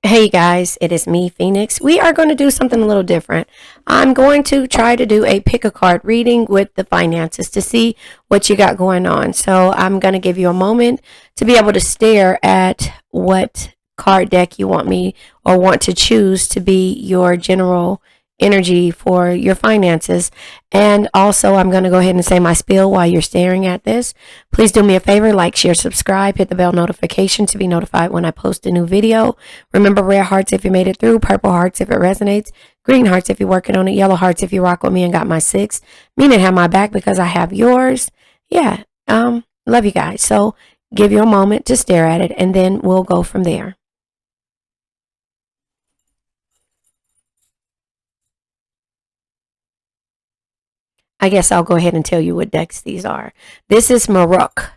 Hey guys, it is me, Phoenix. We are going to do something a little different. I'm going to try to do a pick a card reading with the finances to see what you got going on. So I'm going to give you a moment to be able to stare at what card deck you want me or want to choose to be your general energy for your finances. And also, I'm going to go ahead and say my spiel while you're staring at this. Please do me a favor, like, share, subscribe, hit the bell notification to be notified when I post a new video. Remember, red hearts if you made it through, purple hearts if it resonates, green hearts if you're working on it, yellow hearts if you rock with me and got my six, meaning have my back because I have yours. Yeah, love you guys. So give you a moment to stare at it and then we'll go from there. I guess I'll go ahead and tell you what decks these are. This is Maruk,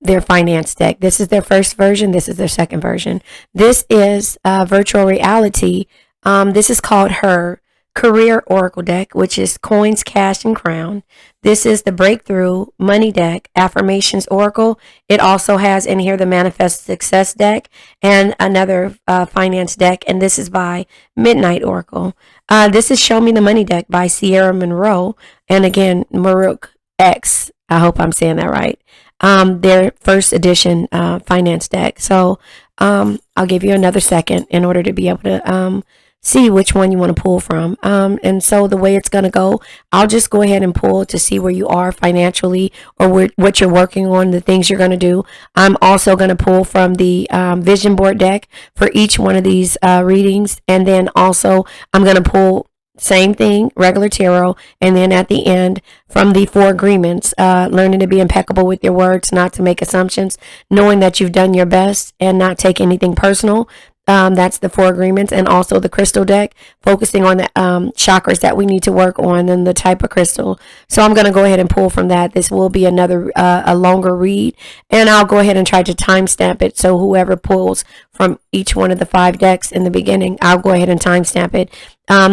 their finance deck. This is their first version. This is their second version. This is virtual reality. This is called her career oracle deck, which is coins, cash, and crown. This is the breakthrough money deck, affirmations oracle. It also has in here the manifest success deck and another finance deck. And this is by Midnight Oracle. This is Show Me the Money deck by Sierra Monroe. And again, Maruk X. I hope I'm saying that right. Their first edition finance deck. So I'll give you another second in order to be able to see which one you want to pull from. And so the way it's going to go, I'll just go ahead and pull to see where you are financially or what you're working on, the things you're going to do. I'm also going to pull from the vision board deck for each one of these readings. And then also I'm going to pull same thing, regular tarot, and then at the end from the four agreements, learning to be impeccable with your words, not to make assumptions, knowing that you've done your best and not take anything personal. That's the four agreements, and also the crystal deck, focusing on the chakras that we need to work on and the type of crystal. So I'm going to go ahead and pull from that. This will be another a longer read, and I'll go ahead and try to timestamp it. So whoever pulls from each one of the five decks in the beginning, I'll go ahead and timestamp it.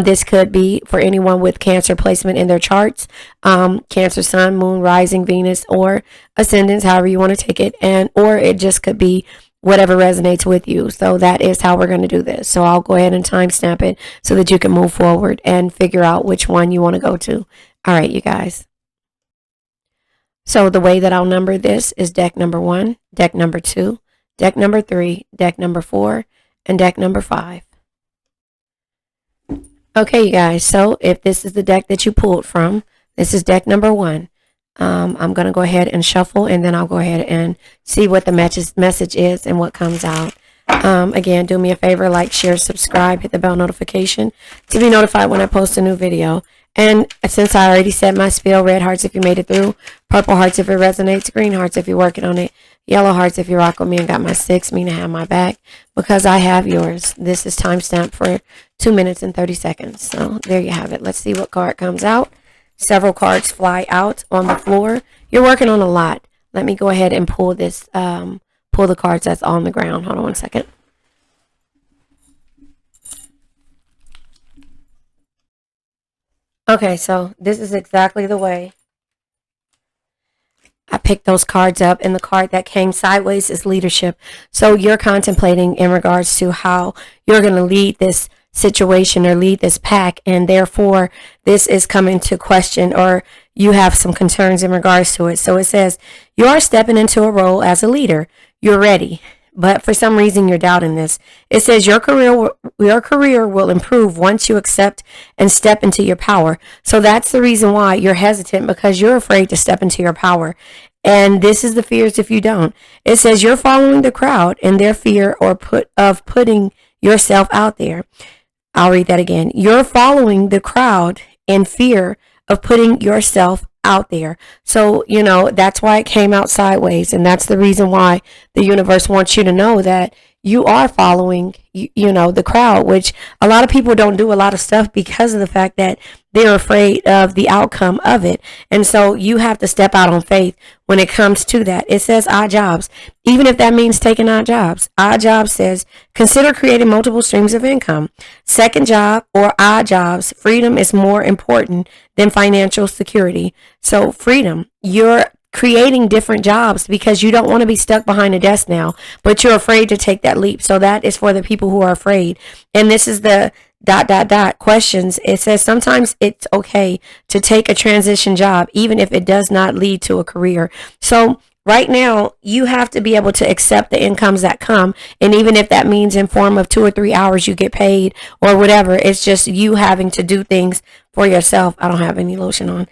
This could be for anyone with Cancer placement in their charts, Cancer, Sun, Moon, Rising, Venus, or Ascendants, however you want to take it, and or it just could be whatever resonates with you. So that is how we're going to do this. So I'll go ahead and timestamp it so that you can move forward and figure out which one you want to go to. All right, you guys. So the way that I'll number this is deck number 1, deck number 2, deck number 3, deck number 4, and deck number 5. Okay, you guys. So if this is the deck that you pulled from, this is deck number 1. I'm going to go ahead and shuffle, and then I'll go ahead and see what the message is and what comes out. Again, do me a favor, like, share, subscribe, hit the bell notification to be notified when I post a new video. And since I already said my spiel, red hearts if you made it through, purple hearts if it resonates, green hearts if you're working on it, yellow hearts if you rock with me and got my 6, meaning I have my back because I have yours. This is timestamped for 2 minutes and 30 seconds. So there you have it. Let's see what card comes out. Several cards fly out on the floor. You're working on a lot. Let me go ahead and pull this, pull the cards that's on the ground. Hold on one second. Okay, so this is exactly the way I picked those cards up, and the card that came sideways is leadership. So you're contemplating in regards to how you're going to lead this situation or lead this pack, and therefore this is coming to question, or you have some concerns in regards to it. So it says you are stepping into a role as a leader. You're ready, but for some reason you're doubting this. It says your career will improve once you accept and step into your power. So that's the reason why you're hesitant, because you're afraid to step into your power. And this is the fears if you don't. It says you're following the crowd in their fear of putting yourself out there. I'll read that again. You're following the crowd in fear of putting yourself out there. So, that's why it came out sideways. And that's the reason why the universe wants you to know that you are following, the crowd, which a lot of people don't do a lot of stuff because of the fact that they're afraid of the outcome of it. And so you have to step out on faith when it comes to that. It says odd jobs, even if that means taking odd jobs. Odd jobs says consider creating multiple streams of income. Second job or odd jobs, freedom is more important than financial security. So freedom, you're creating different jobs because you don't want to be stuck behind a desk now, but you're afraid to take that leap. So that is for the people who are afraid. And this is the questions. It says sometimes it's okay to take a transition job, even if it does not lead to a career. So right now, you have to be able to accept the incomes that come. And even if that means in form of 2 or 3 hours you get paid or whatever, it's just you having to do things for yourself. I don't have any lotion on.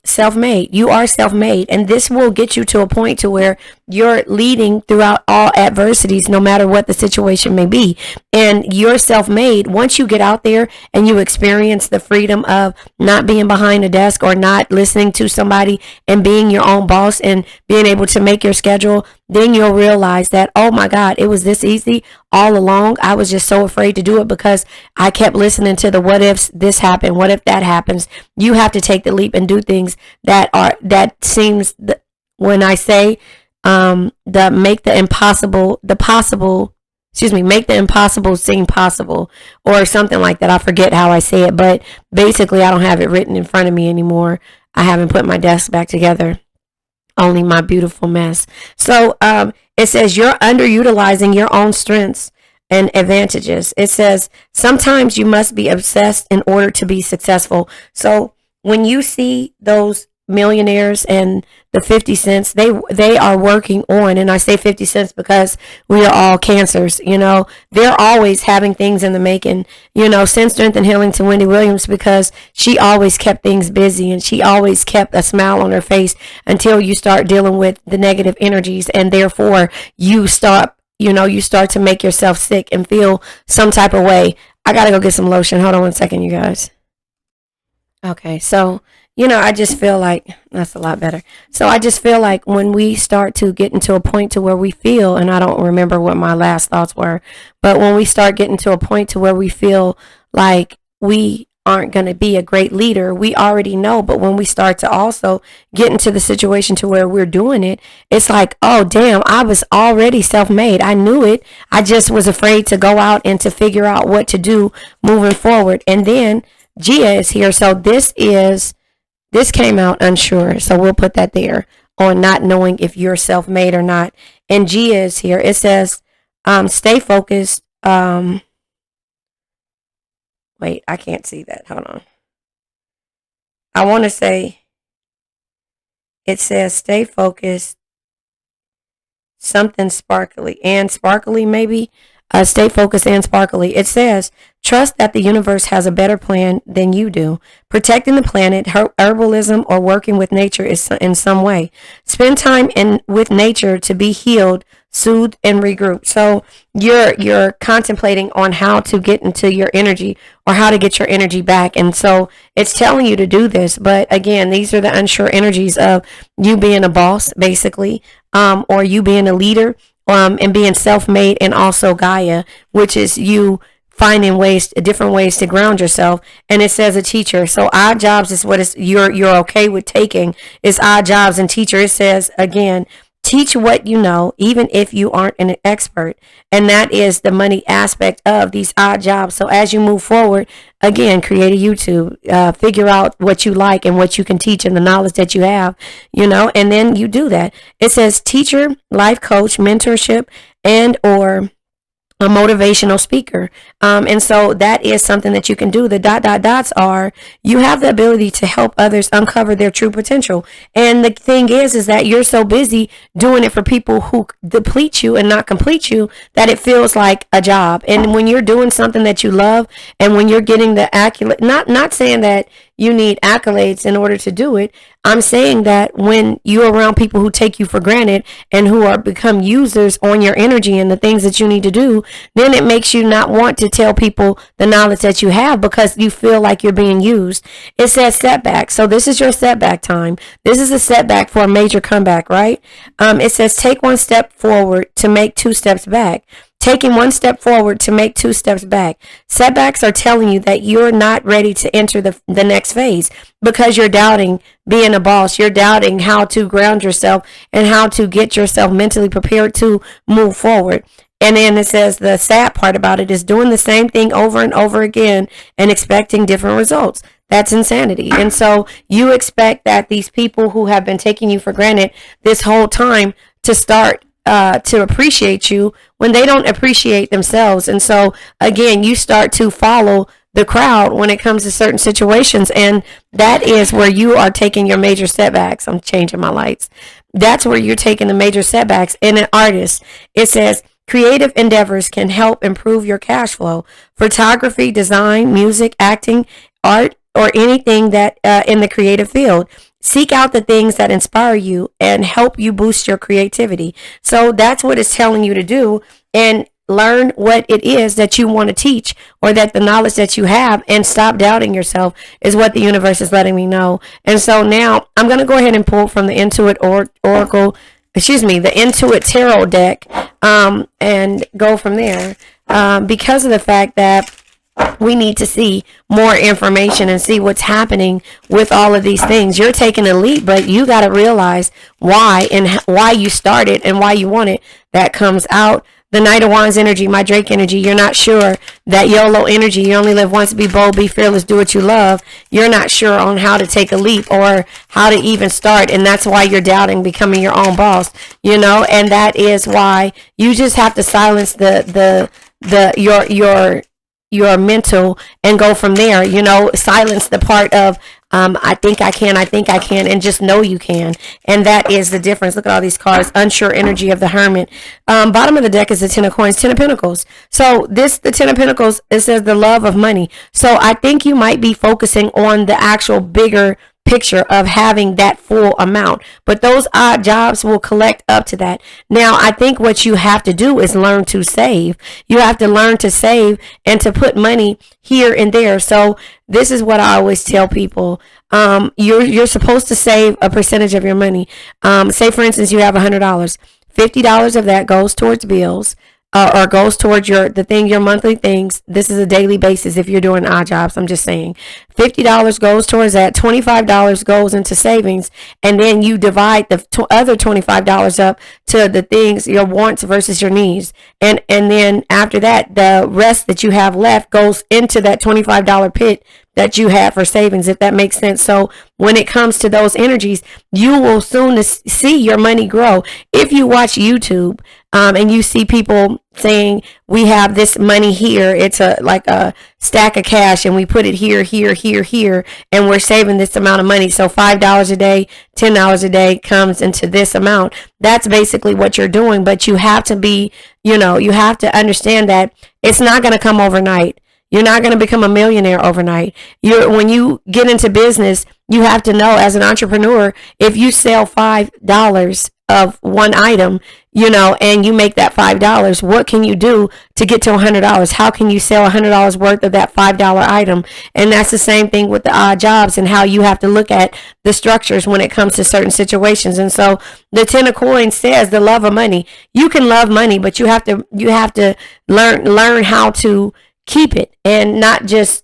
Self-made. You are self-made. And this will get you to a point to where you're leading throughout all adversities, no matter what the situation may be. And you're self-made. Once you get out there and you experience the freedom of not being behind a desk or not listening to somebody and being your own boss and being able to make your schedule, then you'll realize that, oh my God, it was this easy all along. I was just so afraid to do it because I kept listening to the what ifs, this happened, what if that happens. You have to take the leap and do things that seems, when I say make the impossible seem possible, or something like that. I forget how I say it, but basically I don't have it written in front of me anymore. I haven't put my desk back together. Only my beautiful mess. So it says you're underutilizing your own strengths and advantages. It says sometimes you must be obsessed in order to be successful. So when you see those millionaires and the 50 cents, they are working on, and I say 50 cents because we are all cancers, they're always having things in the making, send strength and healing to Wendy Williams, because she always kept things busy and she always kept a smile on her face until you start dealing with the negative energies, and therefore you start to make yourself sick and feel some type of way. I gotta go get some lotion. Hold on one second, you guys. Okay, so I just feel like that's a lot better. So I just feel like when we start to get into a point to where we feel, and I don't remember what my last thoughts were, but when we start getting to a point to where we feel like we aren't going to be a great leader, we already know. But when we start to also get into the situation to where we're doing it, it's like, oh, damn, I was already self-made. I knew it. I just was afraid to go out and to figure out what to do moving forward. And then Gia is here. So this came out unsure, so we'll put that there on not knowing if you're self-made or not. And Gia is here. It says, stay focused. Wait, I can't see that. Hold on. I want to say, it says stay focused, something sparkly maybe. Stay focused and sparkly. It says, trust that the universe has a better plan than you do. Protecting the planet, herbalism, or working with nature is in some way. Spend time with nature to be healed, soothed, and regroup. So you're contemplating on how to get into your energy or how to get your energy back. And so it's telling you to do this. But again, these are the unsure energies of you being a boss, basically, or you being a leader. And being self-made, and also Gaia, which is you finding different ways to ground yourself. And it says a teacher. So odd jobs is what you're okay with taking, is odd jobs. And teacher, it says again, teach what you know, even if you aren't an expert. And that is the money aspect of these odd jobs. So as you move forward, again, create a YouTube, figure out what you like and what you can teach and the knowledge that you have, and then you do that. It says teacher, life coach, mentorship, and or a motivational speaker. And so that is something that you can do. The dots are, you have the ability to help others uncover their true potential. And the thing is that you're so busy doing it for people who deplete you and not complete you that it feels like a job. And when you're doing something that you love, and when you're getting the accolade, not saying that you need accolades in order to do it. I'm saying that when you're around people who take you for granted and who are become users on your energy and the things that you need to do, then it makes you not want to tell people the knowledge that you have because you feel like you're being used. It says setback. So this is your setback time. This is a setback for a major comeback, right? It says take one step forward to make 2 steps back. Taking one step forward to make 2 steps back. Setbacks are telling you that you're not ready to enter the next phase because you're doubting being a boss. You're doubting how to ground yourself and how to get yourself mentally prepared to move forward. And then it says the sad part about it is doing the same thing over and over again and expecting different results. That's insanity. And so you expect that these people who have been taking you for granted this whole time to start to appreciate you when they don't appreciate themselves. And so again, you start to follow the crowd when it comes to certain situations, and that is where you are taking your major setbacks. I'm changing my lights. That's where you're taking the major setbacks. In an artist, it says creative endeavors can help improve your cash flow. Photography, design, music, acting, art, or anything that in the creative field. Seek out the things that inspire you and help you boost your creativity. So that's what it's telling you to do, and learn what it is that you want to teach, or that the knowledge that you have, and stop doubting yourself is what the universe is letting me know. And so now I'm going to go ahead and pull from the the Intuit Tarot deck, and go from there, because of the fact that we need to see more information and see what's happening with all of these things. You're taking a leap, but you got to realize why, and why you started and why you want it. That comes out. The Knight of Wands energy, my Drake energy. You're not sure. That YOLO energy. You only live once. Be bold, be fearless, do what you love. You're not sure on how to take a leap or how to even start. And that's why you're doubting becoming your own boss, and that is why you just have to silence your mental and go from there. Silence the part of I think I can, and just know you can. And that is the difference. Look at all these cards. Unsure energy of the Hermit. Bottom of the deck is the Ten of Coins, Ten of Pentacles. So the Ten of Pentacles, it says the love of money. So I think you might be focusing on the actual bigger picture of having that full amount, but those odd jobs will collect up to that. Now, I think what you have to do is learn to save. You have to learn to save and to put money here and there. So this is what I always tell people. You're supposed to save a percentage of your money. Say, for instance, you have $100. $50 of that goes towards bills. Or goes towards your monthly things. This is a daily basis if you're doing odd jobs. I'm just saying. $50 goes towards that. $25 goes into savings. And then you divide the other $25 up to the things, your wants versus your needs. And then after that, the rest that you have left goes into that $25 pit that you have for savings, if that makes sense. So when it comes to those energies, you will soon see your money grow. If you watch YouTube, and you see people saying, we have this money here, it's like a stack of cash, and we put it here, and we're saving this amount of money. So $5 a day, $10 a day comes into this amount. That's basically what you're doing. But you have to be, you have to understand that it's not going to come overnight. You're not going to become a millionaire overnight. When you get into business, you have to know, as an entrepreneur, if you sell $5 of one item, and you make that $5, what can you do to get to $100? How can you sell $100 worth of that $5 item? And that's the same thing with the odd jobs, and how you have to look at the structures when it comes to certain situations. And so the Ten of Coins says the love of money. You can love money, but you have to learn how to keep it, and not just,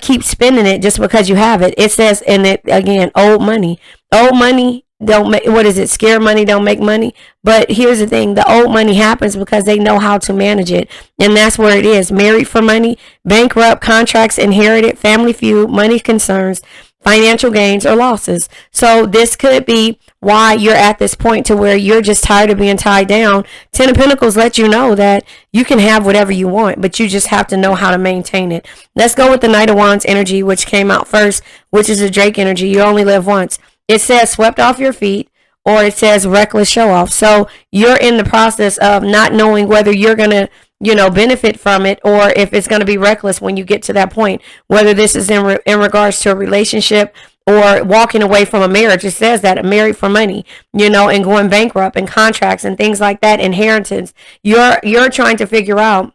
keep spending it just because you have it. It says, and it again, old money don't make, what is it? Scare money don't make money. But here's the thing, the old money happens because they know how to manage it. And that's where it is. Married for money, bankrupt, contracts inherited, family feud, money concerns, financial gains or losses. So this could be why you're at this point to where you're just tired of being tied down. Ten of Pentacles let you know that you can have whatever you want, but you just have to know how to maintain it. Let's go with the Knight of Wands energy, which came out first, which is the Drake energy. You only live once. It says swept off your feet, or it says reckless show off. So you're in the process of not knowing whether you're going to, benefit from it, or if it's going to be reckless when you get to that point, whether this is in regards to a relationship or walking away from a marriage. It says that married for money, and going bankrupt, and contracts and things like that, inheritance. You're trying to figure out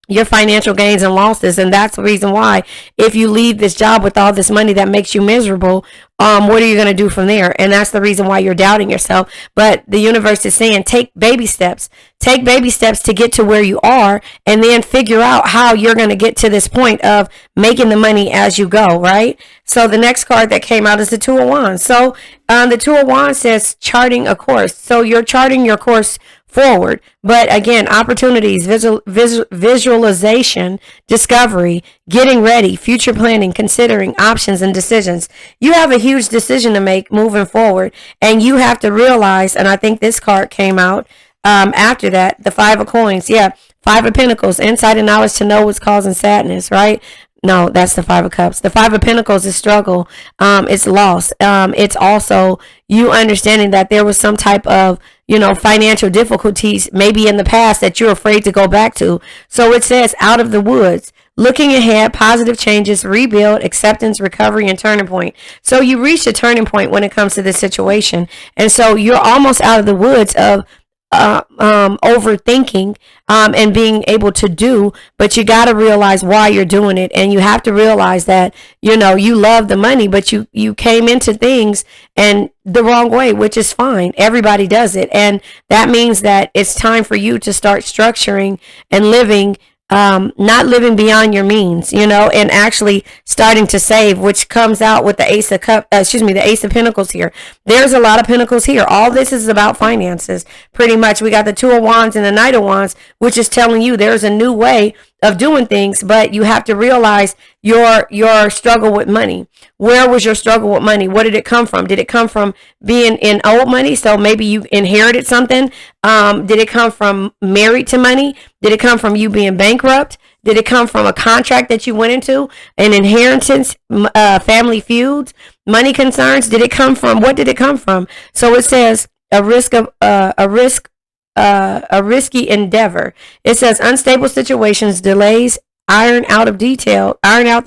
your financial gains and losses. And that's the reason why, if you leave this job with all this money that makes you miserable, what are you going to do from there? And that's the reason why you're doubting yourself. But the universe is saying, take baby steps to get to where you are, and then figure out how you're going to get to this point of making the money as you go, right? So the next card that came out is the Two of Wands. So the Two of Wands says charting a course. So you're charting your course forward. But again, opportunities, visualization, discovery, getting ready, future planning, considering options and decisions. You have a huge decision to make moving forward, and you have to realize, and I think this card came out after that, the Five of Coins. Yeah, Five of Pentacles, insight and knowledge to know what's causing sadness, right? No, that's the Five of Cups. The Five of Pentacles is struggle. It's loss. It's also you understanding that there was some type of, financial difficulties maybe in the past that you're afraid to go back to. So it says out of the woods, looking ahead, positive changes, rebuild, acceptance, recovery, and turning point. So you reach a turning point when it comes to this situation. And so you're almost out of the woods of overthinking and being able to do, but you got to realize why you're doing it, and you have to realize that you love the money, but you came into things and the wrong way, which is fine. Everybody does it, and that means that it's time for you to start structuring and living. Not living beyond your means, and actually starting to save, which comes out with the the Ace of Pentacles here. There's a lot of Pentacles here. All this is about finances, pretty much. We got the Two of Wands and the Knight of Wands, which is telling you there's a new way of doing things, but you have to realize your struggle with money. Where was your struggle with money? What did it come from? Did it come from being in old money? So maybe you inherited something. Did it come from married to money? Did it come from you being bankrupt? Did it come from a contract that you went into, an inheritance, family feuds, money concerns? What did it come from? So it says a risky endeavor. It says unstable situations, delays, iron out the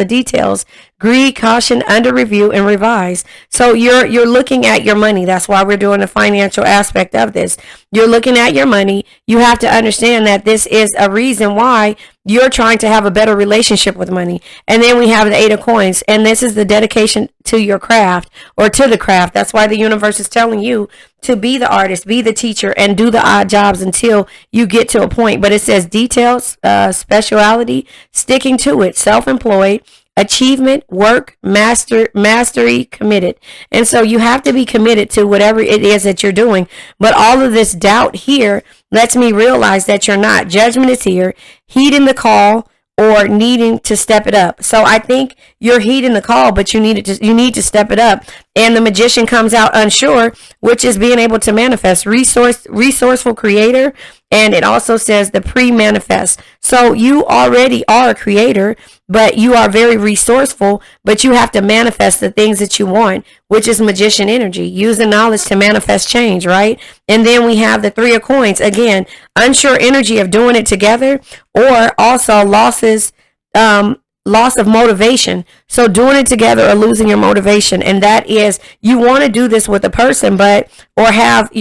details, greed, caution, under review, and revise. So you're looking at your money. That's why we're doing the financial aspect of this. You're looking at your money. You have to understand that this is a reason why you're trying to have a better relationship with money. And then we have the Eight of Coins, and this is the dedication to your craft, or to the craft. That's why the universe is telling you to be the artist, be the teacher, and do the odd jobs until you get to a point. But it says details, speciality, sticking to it, self-employed, achievement, work, mastery, committed. And so you have to be committed to whatever it is that you're doing. But all of this doubt here lets me realize that you're not. Judgment is here, heeding the call, or needing to step it up. So I think you're heeding the call, but you need to step it up. And the Magician comes out unsure, which is being able to manifest, resourceful creator. And it also says the pre-manifest. So you already are a creator, but you are very resourceful, but you have to manifest the things that you want, which is Magician energy, using knowledge to manifest change, right? And then we have the Three of Coins. Again, unsure energy of doing it together, or also loss of motivation. So doing it together or losing your motivation. And that is, you want to do this with a person, or have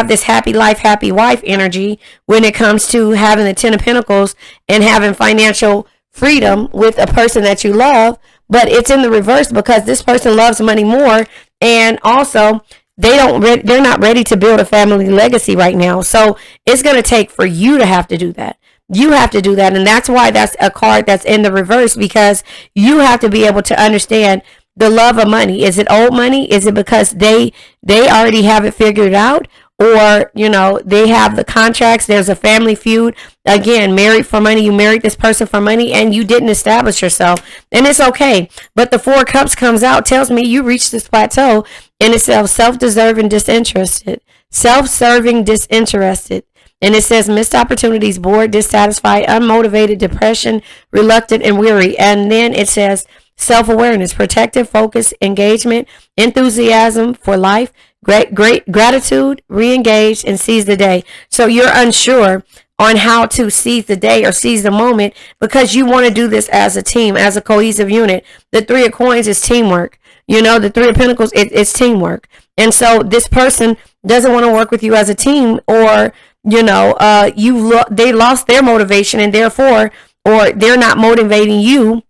this happy life, happy wife energy when it comes to having the Ten of Pentacles and having financial freedom with a person that you love. But it's in the reverse, because this person loves money more, and also they're not ready to build a family legacy right now. So it's going to take for you to have to do that. You have to do that. And that's why that's a card that's in the reverse, because you have to be able to understand the love of money. Is it old money? Is it because they already have it figured out? Or, they have the contracts. There's a family feud. Again, married for money. You married this person for money, and you didn't establish yourself. And it's okay. But the Four of Cups comes out, tells me you reached this plateau in itself, self-deserving, disinterested. Self-serving, disinterested. And it says missed opportunities, bored, dissatisfied, unmotivated, depression, reluctant, and weary. And then it says self-awareness, protective, focus, engagement, enthusiasm for life, great gratitude, re-engage, and seize the day. So you're unsure on how to seize the day or seize the moment, because you want to do this as a team, as a cohesive unit. The Three of Coins is teamwork. The Three of Pentacles, it's teamwork. And so this person doesn't want to work with you as a team, or they lost their motivation, and therefore, or they're not motivating you.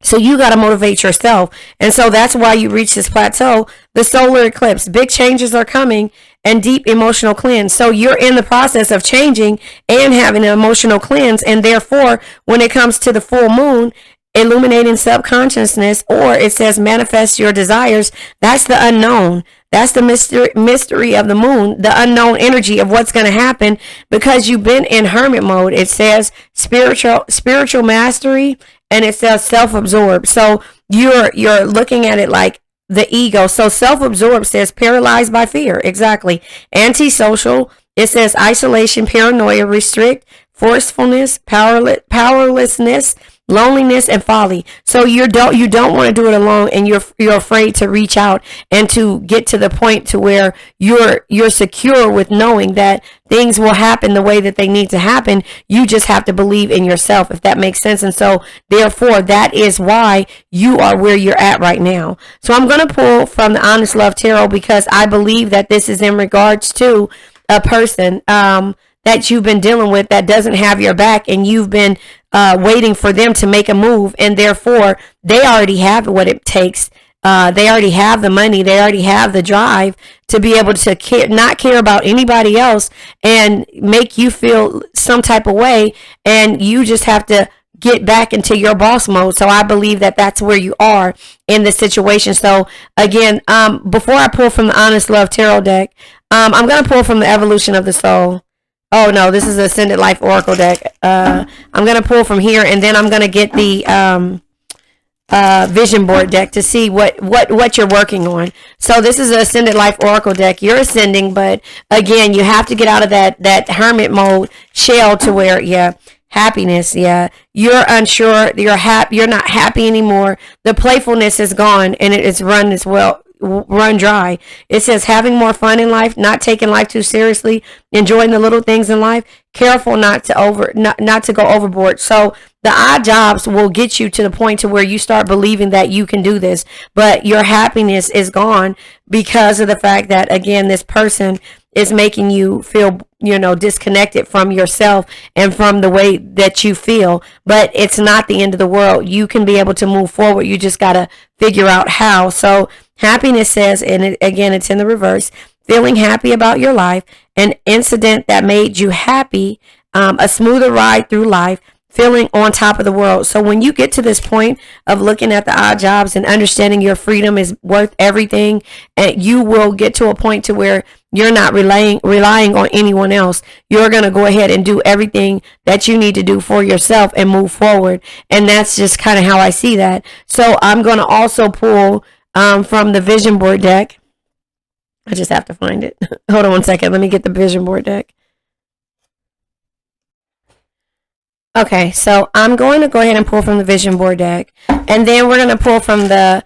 So you got to motivate yourself. And so that's why you reach this plateau. The solar eclipse, big changes are coming, and deep emotional cleanse. So you're in the process of changing and having an emotional cleanse. And therefore, when it comes to the full moon, illuminating subconsciousness, or it says manifest your desires. That's the unknown. That's the mystery of the moon, the unknown energy of what's going to happen, because you've been in hermit mode. It says spiritual mastery, and it says self-absorbed. So you're looking at it like the ego. So self-absorbed says paralyzed by fear. Exactly. Antisocial, it says isolation, paranoia, restrict, forcefulness, powerlessness, loneliness, and folly. So you don't want to do it alone, and you're afraid to reach out and to get to the point to where you're secure with knowing that things will happen the way that they need to happen. You just have to believe in yourself, if that makes sense. And so therefore, that is why you are where you're at right now. So I'm going to pull from the Honest Love Tarot, because I believe that this is in regards to a person that you've been dealing with that doesn't have your back, and you've been waiting for them to make a move, and therefore they already have what it takes. They already have the money. They already have the drive to be able to not care about anybody else and make you feel some type of way, and you just have to get back into your boss mode. So I believe that that's where you are in this situation. So again, before I pull from the Honest Love Tarot deck, I'm going to pull from the Evolution of the Soul. Oh no, this is the Ascended Life Oracle deck. I'm going to pull from here, and then I'm going to get the Vision Board deck to see what you're working on. So this is the Ascended Life Oracle deck. You're ascending, but again, you have to get out of that hermit mode shell to where, happiness, you're unsure, you're not happy anymore. The playfulness is gone, and it is run dry. It says having more fun in life, not taking life too seriously, enjoying the little things in life, careful not to go overboard. So the odd jobs will get you to the point to where you start believing that you can do this, but your happiness is gone because of the fact that, again, this person is making you feel, disconnected from yourself and from the way that you feel. But it's not the end of the world. You can be able to move forward. You just got to figure out how. So happiness says, and again, it's in the reverse, feeling happy about your life, an incident that made you happy, a smoother ride through life, feeling on top of the world. So when you get to this point of looking at the odd jobs and understanding your freedom is worth everything, and you will get to a point to where you're not relying on anyone else. You're going to go ahead and do everything that you need to do for yourself and move forward. And that's just kind of how I see that. So I'm going to also pull from the Vision Board deck. I just have to find it. Hold on one second. Let me get the Vision Board deck. Okay, so I'm going to go ahead and pull from the Vision Board deck, and then we're going to pull from the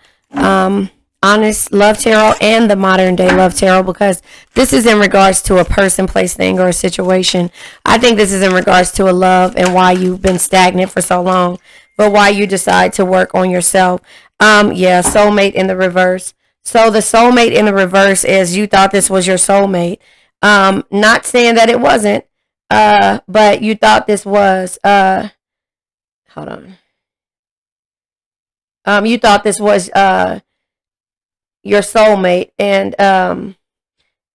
Honest Love Tarot and the Modern Day Love Tarot, because this is in regards to a person, place, thing, or a situation. I think this is in regards to a love and why you've been stagnant for so long, but why you decide to work on yourself. Soulmate in the reverse. So the soulmate in the reverse is you thought this was your soulmate. Not saying that it wasn't. But you thought this was, hold on. You thought this was, your soulmate, and,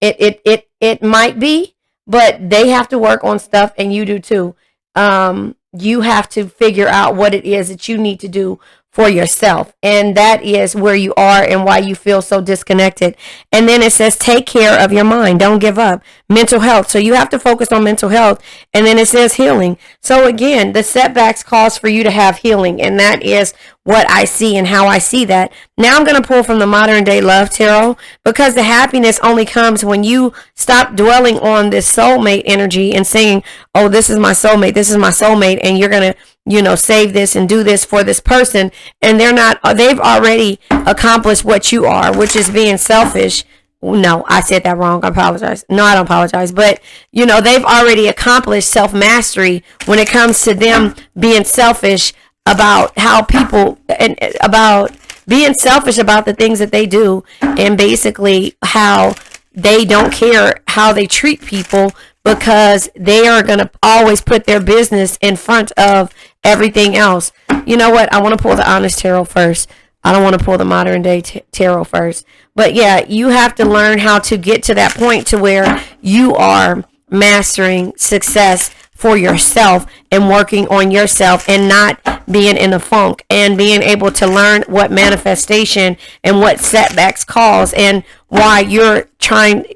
it might be, but they have to work on stuff, and you do too. You have to figure out what it is that you need to do for yourself, and that is where you are and why you feel so disconnected. And then it says take care of your mind, don't give up. Mental health, so you have to focus on mental health. And then it says healing. So again, the setbacks cause for you to have healing, and that is what I see and how I see that. Now I'm going to pull from the Modern Day Love Tarot, because the happiness only comes when you stop dwelling on this soulmate energy and saying, oh, this is my soulmate, and you're going to save this and do this for this person, and they've already accomplished what you are, which is being selfish. No, I said that wrong. I apologize. No, I don't apologize. But, they've already accomplished self-mastery when it comes to them being selfish about how people, and about being selfish about the things that they do, and basically how they don't care how they treat people, because they are going to always put their business in front of everything else. You know what? I want to pull the Honest Tarot first. I don't want to pull the Modern Day Tarot first. But yeah, you have to learn how to get to that point to where you are mastering success for yourself and working on yourself and not being in a funk and being able to learn what manifestation and what setbacks cause and why you're trying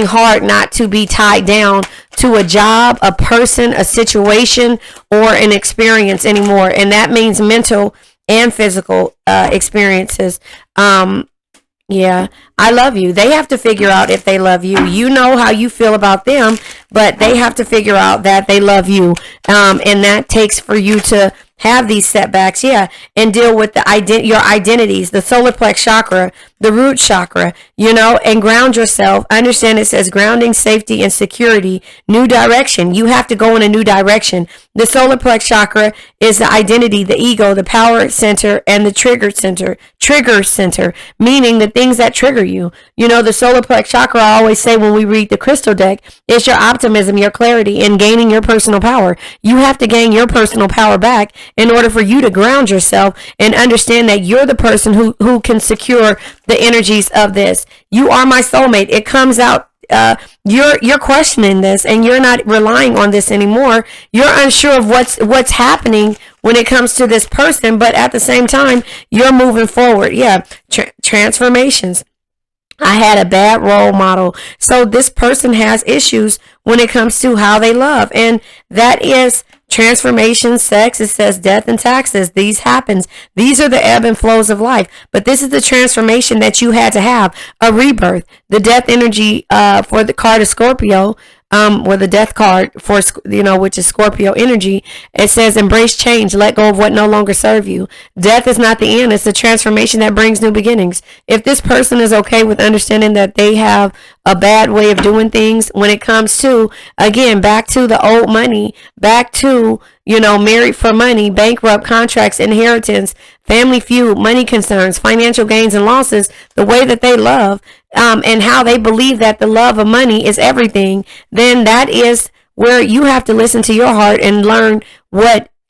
hard not to be tied down to a job, a person, a situation, or an experience anymore. And that means mental and physical experiences. Yeah, I love you. They have to figure out if they love you. You know how you feel about them, but they have to figure out that they love you. And that takes for you to have these setbacks, and deal with your identities, the solar plex chakra, the root chakra, and ground yourself. Understand it says grounding, safety, and security, new direction. You have to go in a new direction. The solar plex chakra is the identity, the ego, the power center, and the trigger center, meaning the things that trigger you. The solar plex chakra, I always say when we read the crystal deck, is your optimism, your clarity, and gaining your personal power. You have to gain your personal power back in order for you to ground yourself and understand that you're the person who can secure the energies of this. You are my soulmate. It comes out. You're questioning this and you're not relying on this anymore. You're unsure of what's happening when it comes to this person, but at the same time, you're moving forward. Transformations. I had a bad role model. So this person has issues when it comes to how they love. And that is transformation, sex. It says death and taxes. These happens. These are the ebb and flows of life. But this is the transformation that you had to have. A rebirth. The death energy for the card of Scorpio. Or the death card for, which is Scorpio energy. It says embrace change, let go of what no longer serve you. Death is not the end. It's the transformation that brings new beginnings. If this person is okay with understanding that they have a bad way of doing things when it comes to, again, back to the old money, back to, married for money, bankrupt, contracts, inheritance, family feud, money concerns, financial gains and losses, the way that they love, and how they believe that the love of money is everything, then that is where you have to listen to your heart and learn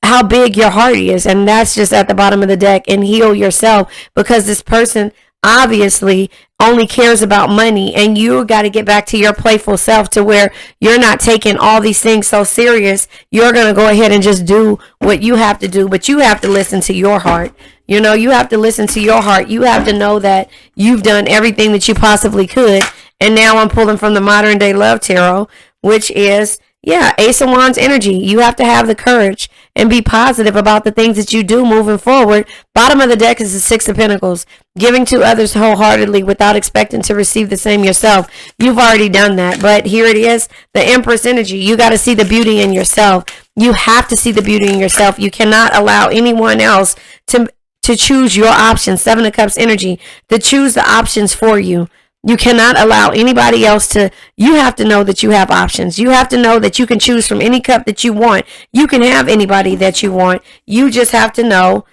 how big your heart is. And that's just at the bottom of the deck, and heal yourself, because this person obviously only cares about money, and you got to get back to your playful self to where you're not taking all these things so serious. You're going to go ahead and just do what you have to do, but you have to listen to your heart. You have to listen to your heart. You have to know that you've done everything that you possibly could. And now I'm pulling from the Modern Day Love Tarot, which is, Ace of Wands energy. You have to have the courage and be positive about the things that you do moving forward. Bottom of the deck is the Six of Pentacles, giving to others wholeheartedly without expecting to receive the same yourself. You've already done that, but here it is, the Empress energy. You got to see the beauty in yourself. You have to see the beauty in yourself. You cannot allow anyone else to choose your options. Seven of Cups energy, to choose the options for you. You cannot allow anybody else you have to know that you have options. You have to know that you can choose from any cup that you want. You can have anybody that you want. You just have to know.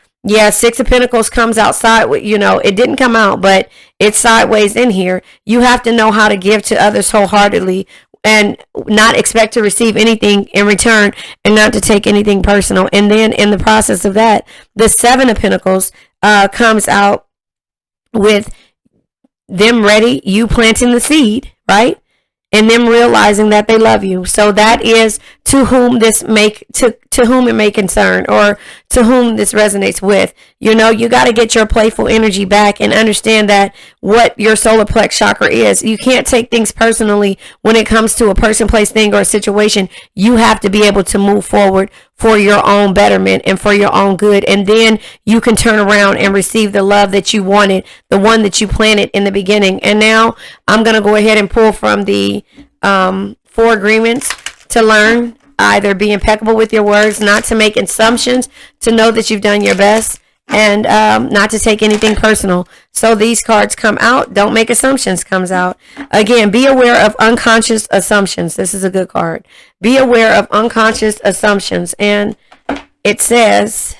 Six of Pentacles comes outside. It didn't come out, but it's sideways in here. You have to know how to give to others wholeheartedly and not expect to receive anything in return, and not to take anything personal. And then in the process of that, the Seven of Pentacles comes out with them ready, you planting the seed, right? And them realizing that they love you. So that is to whom to whom it may concern, or to whom this resonates with. You got to get your playful energy back and understand that what your solar plex chakra is. You can't take things personally when it comes to a person, place, thing, or a situation. You have to be able to move forward for your own betterment and for your own good. And then you can turn around and receive the love that you wanted, the one that you planted in the beginning. And now I'm going to go ahead and pull from the 4 agreements to learn. Either be impeccable with your words, not to make assumptions, to know that you've done your best, and not to take anything personal. So these cards come out. Don't make assumptions comes out. Again, be aware of unconscious assumptions. This is a good card. Be aware of unconscious assumptions. And it says,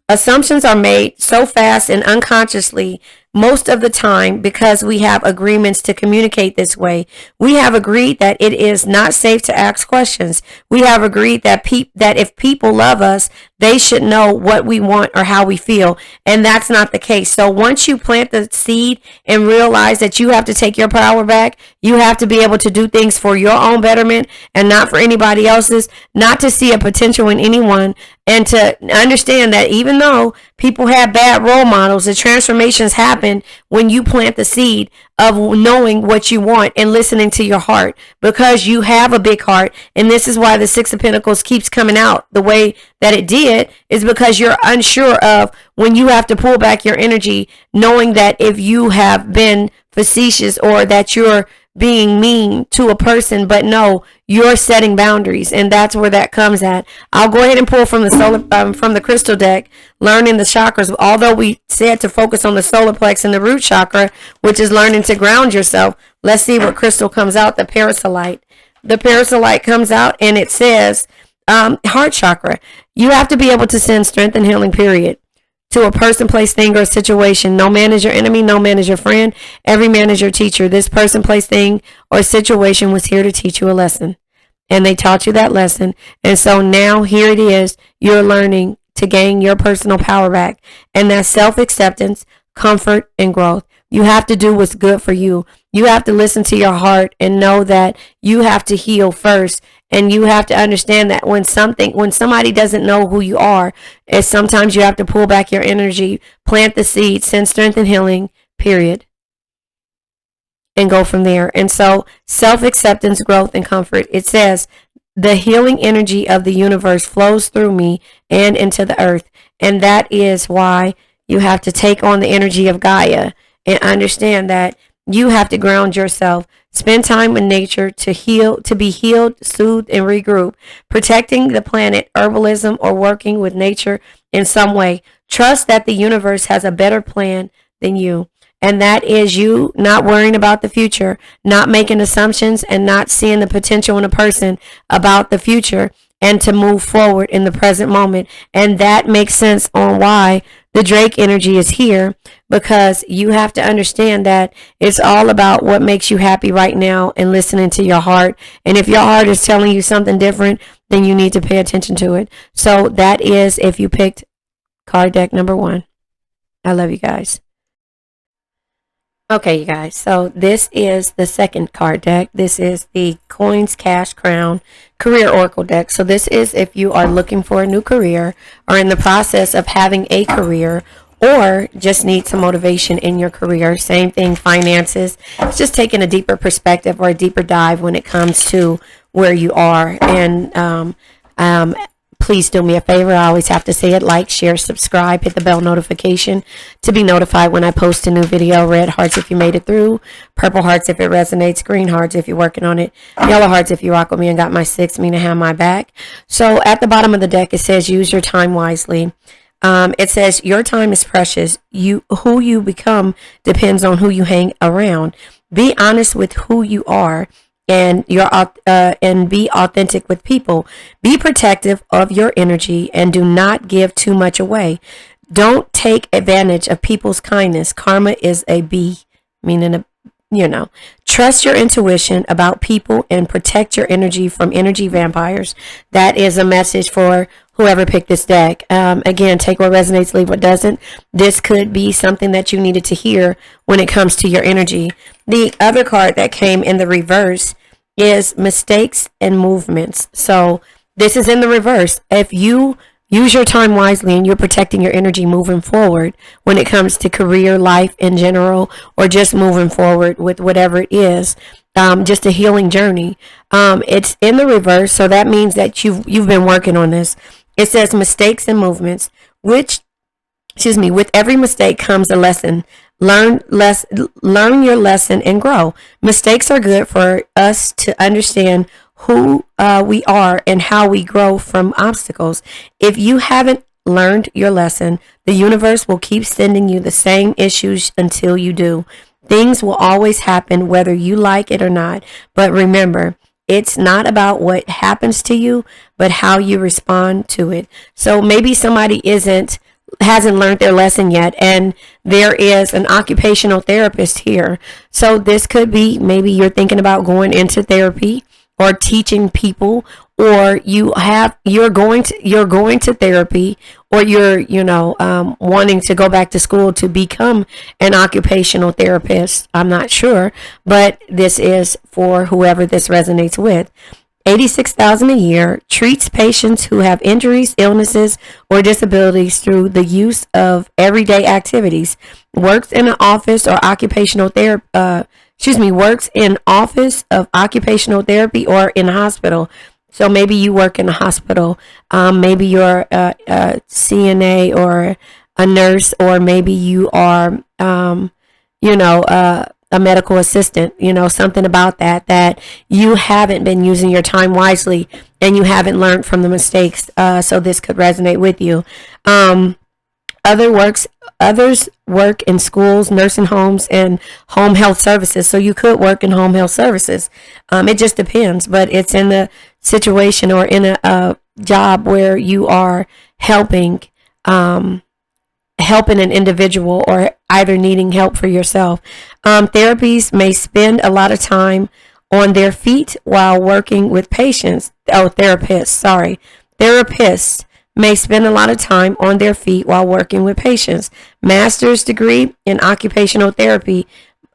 assumptions are made so fast and unconsciously most of the time, because we have agreements to communicate this way, we have agreed that it is not safe to ask questions. We have agreed that that if people love us, they should know what we want or how we feel. And that's not the case. So once you plant the seed and realize that you have to take your power back, you have to be able to do things for your own betterment and not for anybody else's, not to see a potential in anyone, and to understand that even though people have bad role models, the transformations happen when you plant the seed of knowing what you want and listening to your heart, because you have a big heart. And this is why the Six of Pentacles keeps coming out the way that it did, is because you're unsure of when you have to pull back your energy, knowing that if you have been facetious or that you're being mean to a person, but no, you're setting boundaries, and that's where that comes at. I'll go ahead and pull from the from the crystal deck, learning the chakras. Although we said to focus on the solar plex and the root chakra, which is learning to ground yourself. Let's see what crystal comes out. The parasolite. The parasolite comes out, and it says heart chakra. You have to be able to send strength and healing, period, to a person, place, thing, or situation. No man is your enemy. No man is your friend. Every man is your teacher. This person, place, thing, or situation was here to teach you a lesson. And they taught you that lesson. And so now here it is. You're learning to gain your personal power back. And that's self-acceptance, comfort, and growth. You have to do what's good for you. You have to listen to your heart and know that you have to heal first. And you have to understand that when somebody doesn't know who you are, is sometimes you have to pull back your energy, plant the seed, send strength and healing, period, and go from there. And so self-acceptance, growth, and comfort. It says, the healing energy of the universe flows through me and into the earth. And that is why you have to take on the energy of Gaia and understand that you have to ground yourself. Spend time in nature to heal, to be healed, soothed, and regroup. Protecting the planet, herbalism, or working with nature in some way. Trust that the universe has a better plan than you. And that is you not worrying about the future, not making assumptions, and not seeing the potential in a person about the future, and to move forward in the present moment. And that makes sense on why the Drake energy is here, because you have to understand that it's all about what makes you happy right now and listening to your heart. And if your heart is telling you something different, then you need to pay attention to it. So that is if you picked card deck number 1. I love you guys. Okay, you guys, so this is the second card deck. This is the Coins, Cash, Crown Career Oracle deck. So this is if you are looking for a new career, or in the process of having a career, or just need some motivation in your career. Same thing, finances. It's just taking a deeper perspective or a deeper dive when it comes to where you are. And please do me a favor. I always have to say it. Like, share, subscribe, hit the bell notification to be notified when I post a new video. Red hearts if you made it through. Purple hearts if it resonates. Green hearts if you're working on it. Yellow hearts if you rock with me and got my 6, meaning have my back. So at the bottom of the deck, it says use your time wisely. It says your time is precious. Who you become depends on who you hang around. Be honest with who you are. And be authentic with people. Be protective of your energy and do not give too much away. Don't take advantage of people's kindness. Karma is a B, meaning trust your intuition about people and protect your energy from energy vampires. That is a message for whoever picked this deck. Again, take what resonates, leave what doesn't. This could be something that you needed to hear when it comes to your energy. The other card that came in the reverse is mistakes and movements. So this is in the reverse. If you use your time wisely and you're protecting your energy moving forward when it comes to career, life in general, or just moving forward with whatever it is, just a healing journey. It's in the reverse, so that means that you've been working on this. It says mistakes and movements, with every mistake comes a lesson. Learn your lesson and grow. Mistakes are good for us to understand who we are and how we grow from obstacles. If you haven't learned your lesson, the universe will keep sending you the same issues until you do. Things will always happen whether you like it or not. But remember, it's not about what happens to you, but how you respond to it. So maybe somebody isn't hasn't learned their lesson yet, and there is an occupational therapist here. So this could be, maybe you're thinking about going into therapy or teaching people, or you're going to therapy, or you're wanting to go back to school to become an occupational therapist. I'm not sure, but this is for whoever this resonates with. $86,000 a year, treats patients who have injuries, illnesses, or disabilities through the use of everyday activities. Works in an office or occupational therapy. Works in office of occupational therapy or in a hospital. So maybe you work in a hospital. Maybe you're a CNA or a nurse, or maybe you are, a medical assistant, something about that you haven't been using your time wisely and you haven't learned from the mistakes. So this could resonate with you. Others work in schools, nursing homes, and home health services. So you could work in home health services. It just depends, but it's in the situation or in a job where you are helping an individual, or either needing help for yourself. Therapies may spend a lot of time on their feet while working with patients. Therapists may spend a lot of time on their feet while working with patients. Master's degree in occupational therapy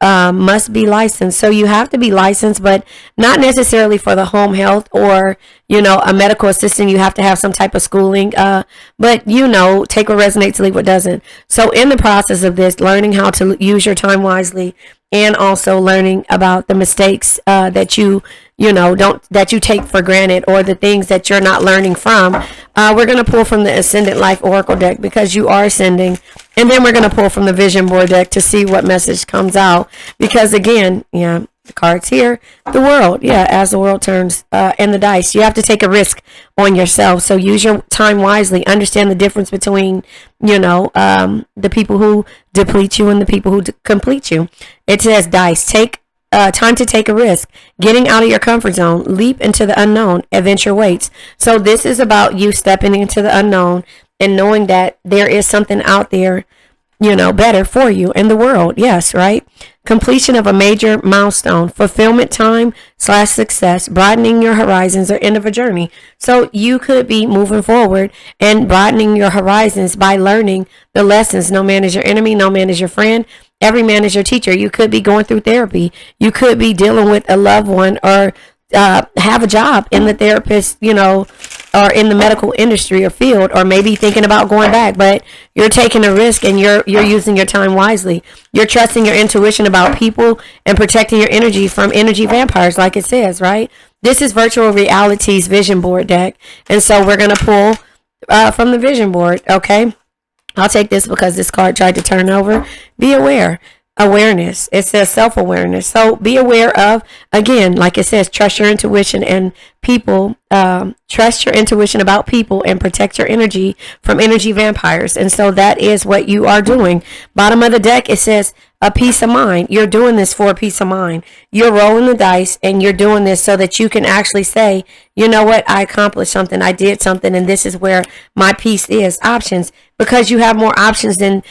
must be licensed. So you have to be licensed, but not necessarily for the home health or, a medical assistant. You have to have some type of schooling. But, take what resonates, leave what doesn't. So in the process of this, learning how to use your time wisely, and also learning about the mistakes that you take for granted, or the things that you're not learning from. We're going to pull from the Ascendant Life Oracle deck, because you are ascending. And then we're going to pull from the Vision Board deck to see what message comes out. Because again, the cards here, the world, as the world turns, and the dice. You have to take a risk on yourself. So use your time wisely. Understand the difference between, the people who deplete you and the people who complete you. It says dice. Take time to take a risk, getting out of your comfort zone, leap into the unknown, adventure waits. So this is about you stepping into the unknown and knowing that there is something out there, better for you in the world. Yes, right? Completion of a major milestone, fulfillment time / success, broadening your horizons, or end of a journey. So you could be moving forward and broadening your horizons by learning the lessons. No man is your enemy. No man is your friend. Every man is your teacher. You could be going through therapy. You could be dealing with a loved one, or have a job in the therapist, or in the medical industry or field, or maybe thinking about going back, but you're taking a risk and you're using your time wisely. You're trusting your intuition about people and protecting your energy from energy vampires, like it says, right? This is Virtual Reality's Vision Board deck. And so we're going to pull from the Vision Board, okay? I'll take this because this card tried to turn over. Be aware. Awareness. It says self-awareness. So be aware of, again, like it says, trust your intuition and people. Trust your intuition about people and protect your energy from energy vampires. And so that is what you are doing. Bottom of the deck, it says a peace of mind. You're doing this for a peace of mind. You're rolling the dice and you're doing this so that you can actually say, you know what, I accomplished something, I did something, and this is where my peace is. Options, because you have more options than,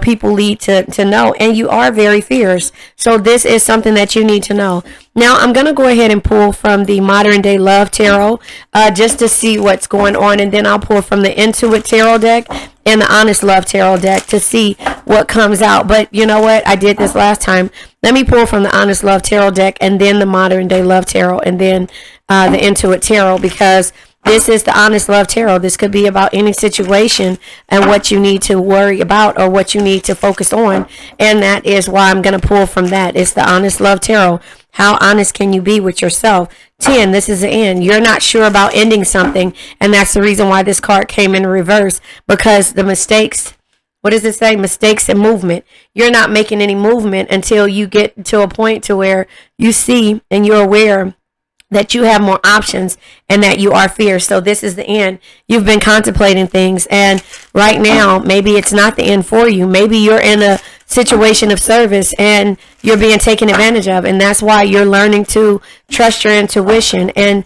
people lead to know, and you are very fierce. So this is something that you need to know. Now I'm going to go ahead and pull from the Modern Day Love Tarot, just to see what's going on, and then I'll pull from the Intuit Tarot deck and the Honest Love Tarot deck to see what comes out. But you know what? I did this last time. Let me pull from the Honest Love Tarot deck, and then the Modern Day Love Tarot, and then the Intuit Tarot, because this is the Honest Love Tarot. This could be about any situation and what you need to worry about or what you need to focus on. And that is why I'm going to pull from that. It's the Honest Love Tarot. How honest can you be with yourself? 10, this is the end. You're not sure about ending something. And that's the reason why this card came in reverse, because the mistakes, what does it say? Mistakes and movement. You're not making any movement until you get to a point to where you see and you're aware that you have more options and that you are fierce. So this is the end. You've been contemplating things, and right now, maybe it's not the end for you. Maybe you're in a situation of service and you're being taken advantage of, and that's why you're learning to trust your intuition. And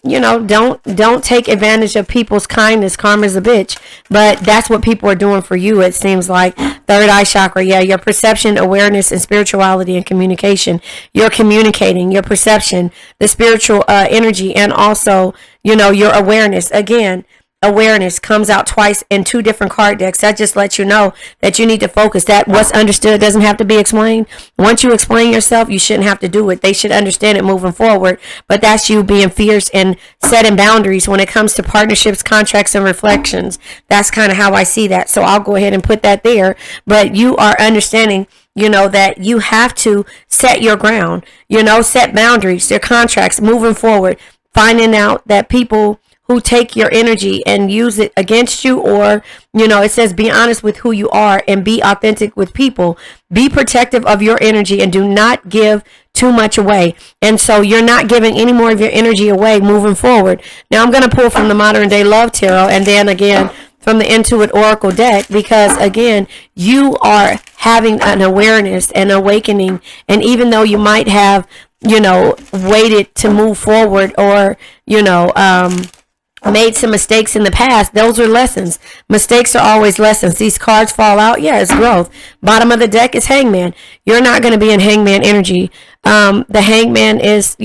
don't take advantage of people's kindness. Karma's a bitch. But that's what people are doing for you, it seems like. Third eye chakra, yeah, your perception, awareness, and spirituality and communication. You're communicating your perception, the spiritual energy, and also, your awareness. Again, awareness comes out twice in two different card decks. That just lets you know that you need to focus. That what's understood doesn't have to be explained. Once you explain yourself, you shouldn't have to do it. They should understand it moving forward. But that's you being fierce and setting boundaries when it comes to partnerships, contracts, and reflections. That's kind of how I see that. So I'll go ahead and put that there. But you are understanding, that you have to set your ground, set boundaries, their contracts moving forward, finding out that people who take your energy and use it against you, or, it says be honest with who you are and be authentic with people. Be protective of your energy and do not give too much away. And so you're not giving any more of your energy away moving forward. Now I'm going to pull from the Modern Day Love Tarot and then again from the Intuit Oracle deck, because again, you are having an awareness and awakening. And even though you might have, waited to move forward, or, made some mistakes in the past, those are lessons. Mistakes are always lessons. These cards fall out, yeah, it's growth. Bottom of the deck is Hangman. You're not going to be in Hangman energy. The Hangman is,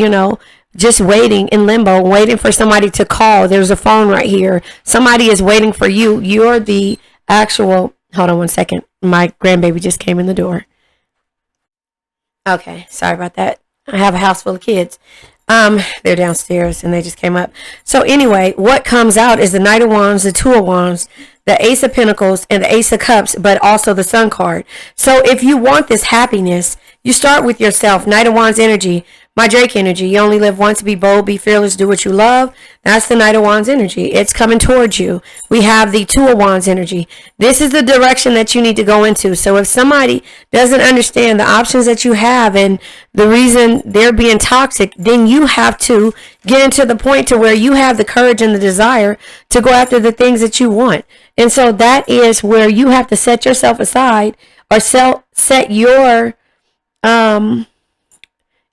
just waiting in limbo, waiting for somebody to call. There's a phone right here. Somebody is waiting for you. You're the actual, hold on one second. My grandbaby just came in the door. Okay, sorry about that. I have a house full of kids. They're downstairs and they just came up. So anyway, what comes out is the Knight of Wands, the Two of Wands, the Ace of Pentacles, and the Ace of Cups, but also the Sun card. So if you want this happiness, you start with yourself. Knight of Wands energy, my Drake energy. You only live once. Be bold, be fearless, do what you love. That's the Knight of Wands energy. It's coming towards you. We have the Two of Wands energy. This is the direction that you need to go into. So if somebody doesn't understand the options that you have and the reason they're being toxic, then you have to get into the point to where you have the courage and the desire to go after the things that you want. And so that is where you have to set yourself aside, or set your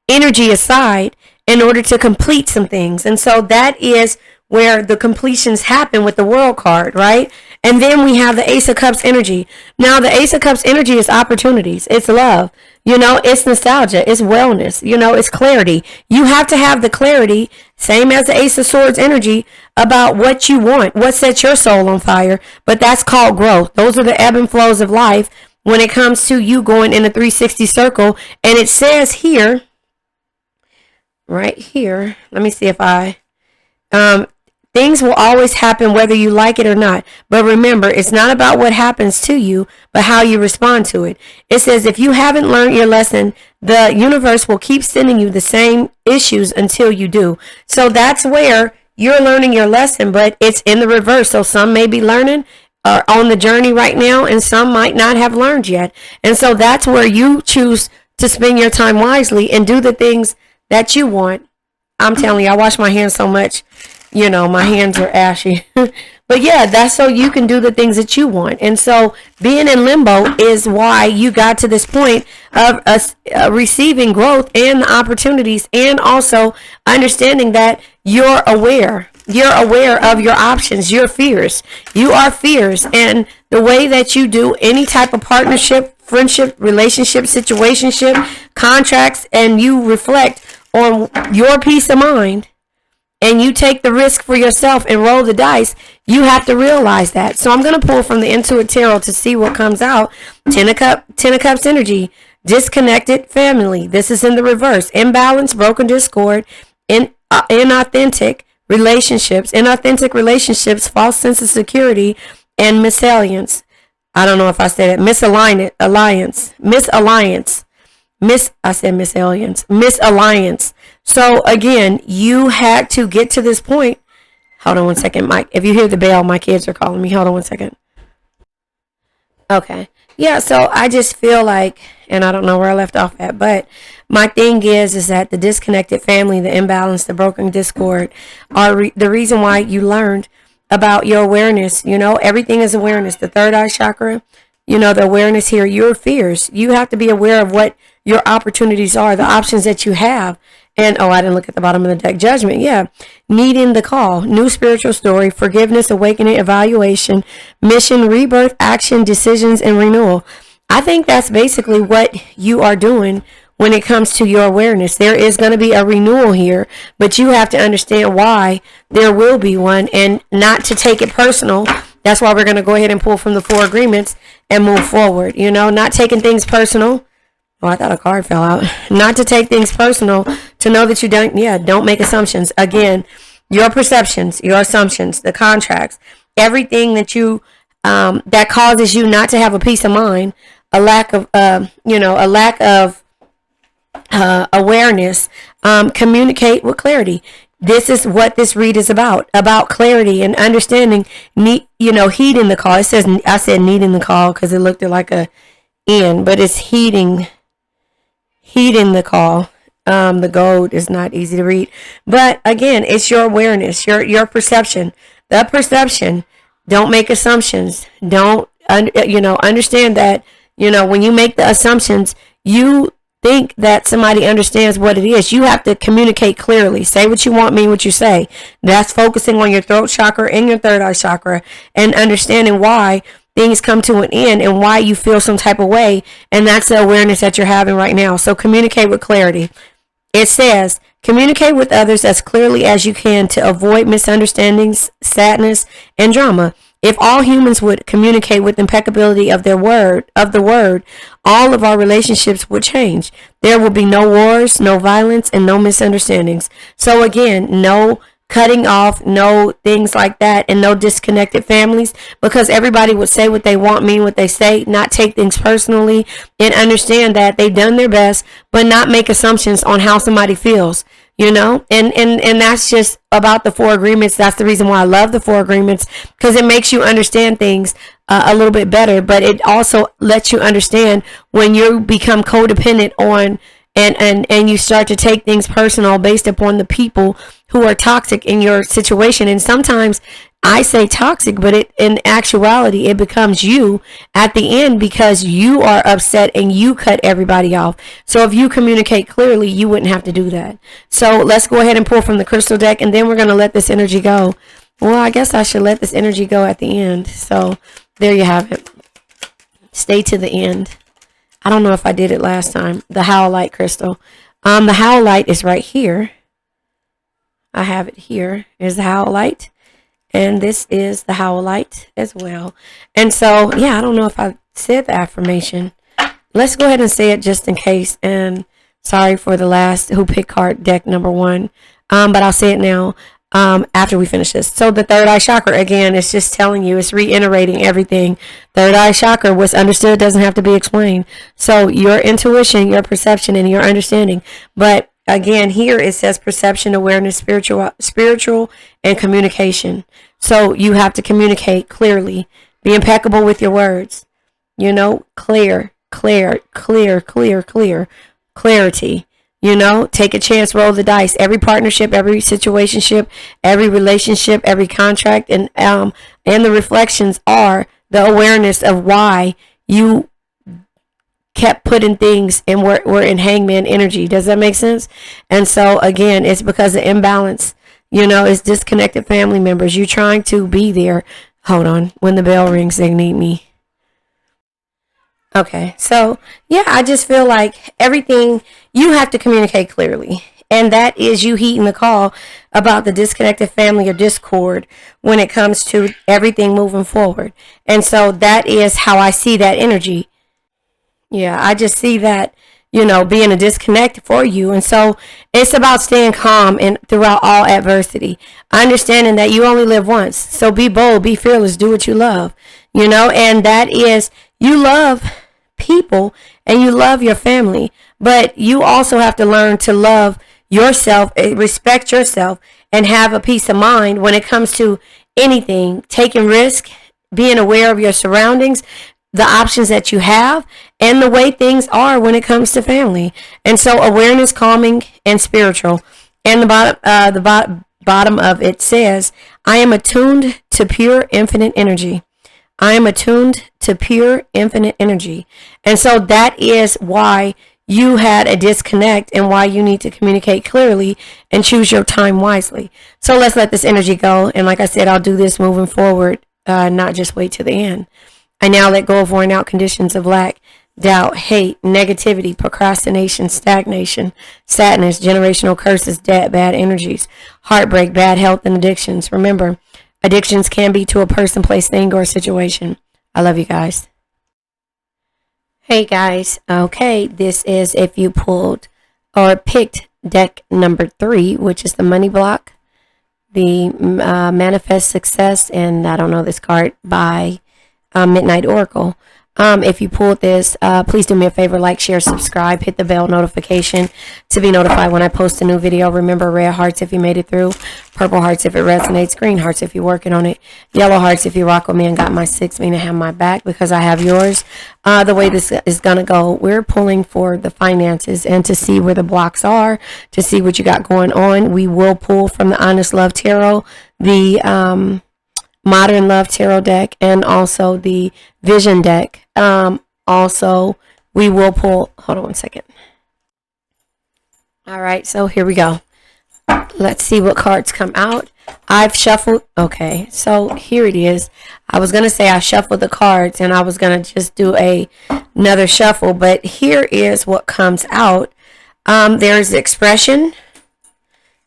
energy aside in order to complete some things. And so that is where the completions happen with the World card, right? And then we have the Ace of Cups energy. Now the Ace of Cups energy is opportunities. It's love. It's nostalgia. It's wellness. It's clarity. You have to have the clarity, same as the Ace of Swords energy, about what you want, what sets your soul on fire. But that's called growth. Those are the ebb and flows of life when it comes to you going in a 360 circle. And it says here, right here, let me see if things will always happen whether you like it or not. But remember, it's not about what happens to you, but how you respond to it. It says if you haven't learned your lesson, the universe will keep sending you the same issues until you do. So that's where you're learning your lesson, but it's in the reverse. So some may be learning or on the journey right now, and some might not have learned yet. And so that's where you choose to spend your time wisely and do the things that you want. I'm telling you, I wash my hands so much, my hands are ashy. But yeah, that's so you can do the things that you want. And so being in limbo is why you got to this point of receiving growth and the opportunities, and also understanding that you're aware. You're aware of your options. You're fierce. You are fierce. And the way that you do any type of partnership, friendship, relationship, situationship, contracts, and you reflect on your peace of mind, and you take the risk for yourself and roll the dice, you have to realize that. So I'm going to pull from the Intuit Tarot to see what comes out. Ten of Cups energy, disconnected family. This is in the reverse. Imbalance, broken discord, inauthentic relationships, false sense of security, and misalliance. I don't know if I said it. Misalliance. So again, you had to get to this point. Hold on one second, Mike. If you hear the bell, my kids are calling me. Hold on one second. Okay. Yeah, so I just feel like, and I don't know where I left off at, but my thing is that the disconnected family, the imbalance, the broken discord are the reason why you learned about your awareness. Everything is awareness. The third eye chakra, the awareness here, your fears. You have to be aware of what your opportunities are, the options that you have. And I didn't look at the bottom of the deck. Judgment, yeah. Needing the call, new spiritual story, forgiveness, awakening, evaluation, mission, rebirth, action, decisions, and renewal. I think that's basically what you are doing when it comes to your awareness. There is going to be a renewal here, but you have to understand why there will be one and not to take it personal. That's why we're going to go ahead and pull from the 4 agreements and move forward. Not taking things personal. Oh, I thought a card fell out. Not to take things personal, to know that you don't make assumptions. Again, your perceptions, your assumptions, the contracts, everything that you, that causes you not to have a peace of mind, a lack of awareness, communicate with clarity. This is what this read is about clarity and understanding, heeding the call. It says, I said needing the call because it looked like a N, but it's heeding the call. The gold is not easy to read, but again, it's your awareness, your perception, the perception. Don't make assumptions. Don't, understand that, when you make the assumptions, you think that somebody understands what it is. You have to communicate clearly. Say what you want, mean what you say. That's focusing on your throat chakra and your third eye chakra and understanding why things come to an end and why you feel some type of way. And that's the awareness that you're having right now. So communicate with clarity. It says, communicate with others as clearly as you can to avoid misunderstandings, sadness, and drama. If all humans would communicate with impeccability of the word, all of our relationships would change. There will be no wars, no violence, and no misunderstandings. So again, no cutting off, no things like that, and no disconnected families, because everybody would say what they want, mean what they say, not take things personally, and understand that they've done their best, but not make assumptions on how somebody feels. And that's just about the 4 agreements. That's the reason why I love the 4 agreements, because it makes you understand things a little bit better, but it also lets you understand when you become codependent on and you start to take things personal based upon the people who are toxic in your situation. And sometimes I say toxic, but in actuality, it becomes you at the end because you are upset and you cut everybody off. So if you communicate clearly, you wouldn't have to do that. So let's go ahead and pull from the crystal deck, and then we're going to let this energy go. Well, I guess I should let this energy go at the end. So there you have it. Stay to the end. I don't know if I did it last time. The howlite crystal. The howlite is right here. I have it here. Here's the howlite. And this is the howlite as well. And so, yeah, I don't know if I said the affirmation. Let's go ahead and say it just in case. And sorry for the last who picked card deck number 1. But I'll say it now after we finish this. So the third eye chakra, again, it's just telling you, it's reiterating everything. Third eye chakra, what's understood doesn't have to be explained. So your intuition, your perception, and your understanding. But again, here it says perception, awareness, spiritual, and communication. So you have to communicate clearly. Be impeccable with your words. Clear. Clarity. Take a chance, roll the dice. Every partnership, every situationship, every relationship, every contract, and the reflections are the awareness of why you kept putting things and we're in hangman energy. Does that make sense? And so again, it's because of imbalance. It's disconnected family members. You're trying to be there. Hold on. When the bell rings, they need me. Okay. So yeah, I just feel like everything you have to communicate clearly. And that is you heeding the call about the disconnected family or discord when it comes to everything moving forward. And so that is how I see that energy. Yeah, I just see that, being a disconnect for you. And so it's about staying calm and throughout all adversity. Understanding that you only live once. So be bold, be fearless, do what you love, and that is you love people and you love your family. But you also have to learn to love yourself, respect yourself, and have a peace of mind when it comes to anything, taking risk, being aware of your surroundings, the options that you have, and the way things are when it comes to family. And so awareness, calming, and spiritual. And the bottom of it says, I am attuned to pure infinite energy. I am attuned to pure infinite energy. And so that is why you had a disconnect and why you need to communicate clearly and choose your time wisely. So let's let this energy go. And like I said, I'll do this moving forward, not just wait to the end. I now let go of worn out conditions of lack, doubt, hate, negativity, procrastination, stagnation, sadness, generational curses, debt, bad energies, heartbreak, bad health, and addictions. Remember, addictions can be to a person, place, thing, or situation. I love you guys. Hey guys, okay, this is if you pulled or picked deck number 3, which is the money block, the manifest success, and I don't know this card by Midnight Oracle. If you pulled this, please do me a favor, like, share, subscribe, hit the bell notification to be notified when I post a new video. Remember, red hearts if you made it through, purple hearts if it resonates, green hearts if you're working on it, yellow hearts if you rock with me and got my 6, meaning have my back because I have yours. The way this is going to go, we're pulling for the finances and to see where the blocks are, to see what you got going on. We will pull from the Honest Love Tarot, the Modern Love Tarot deck, and also the Vision deck. Also, we will pull, hold on one second. All right, so here we go. Let's see what cards come out. I've shuffled, okay, so here it is. I was going to say I shuffled the cards and I was going to just do another shuffle, but here is what comes out. There is expression,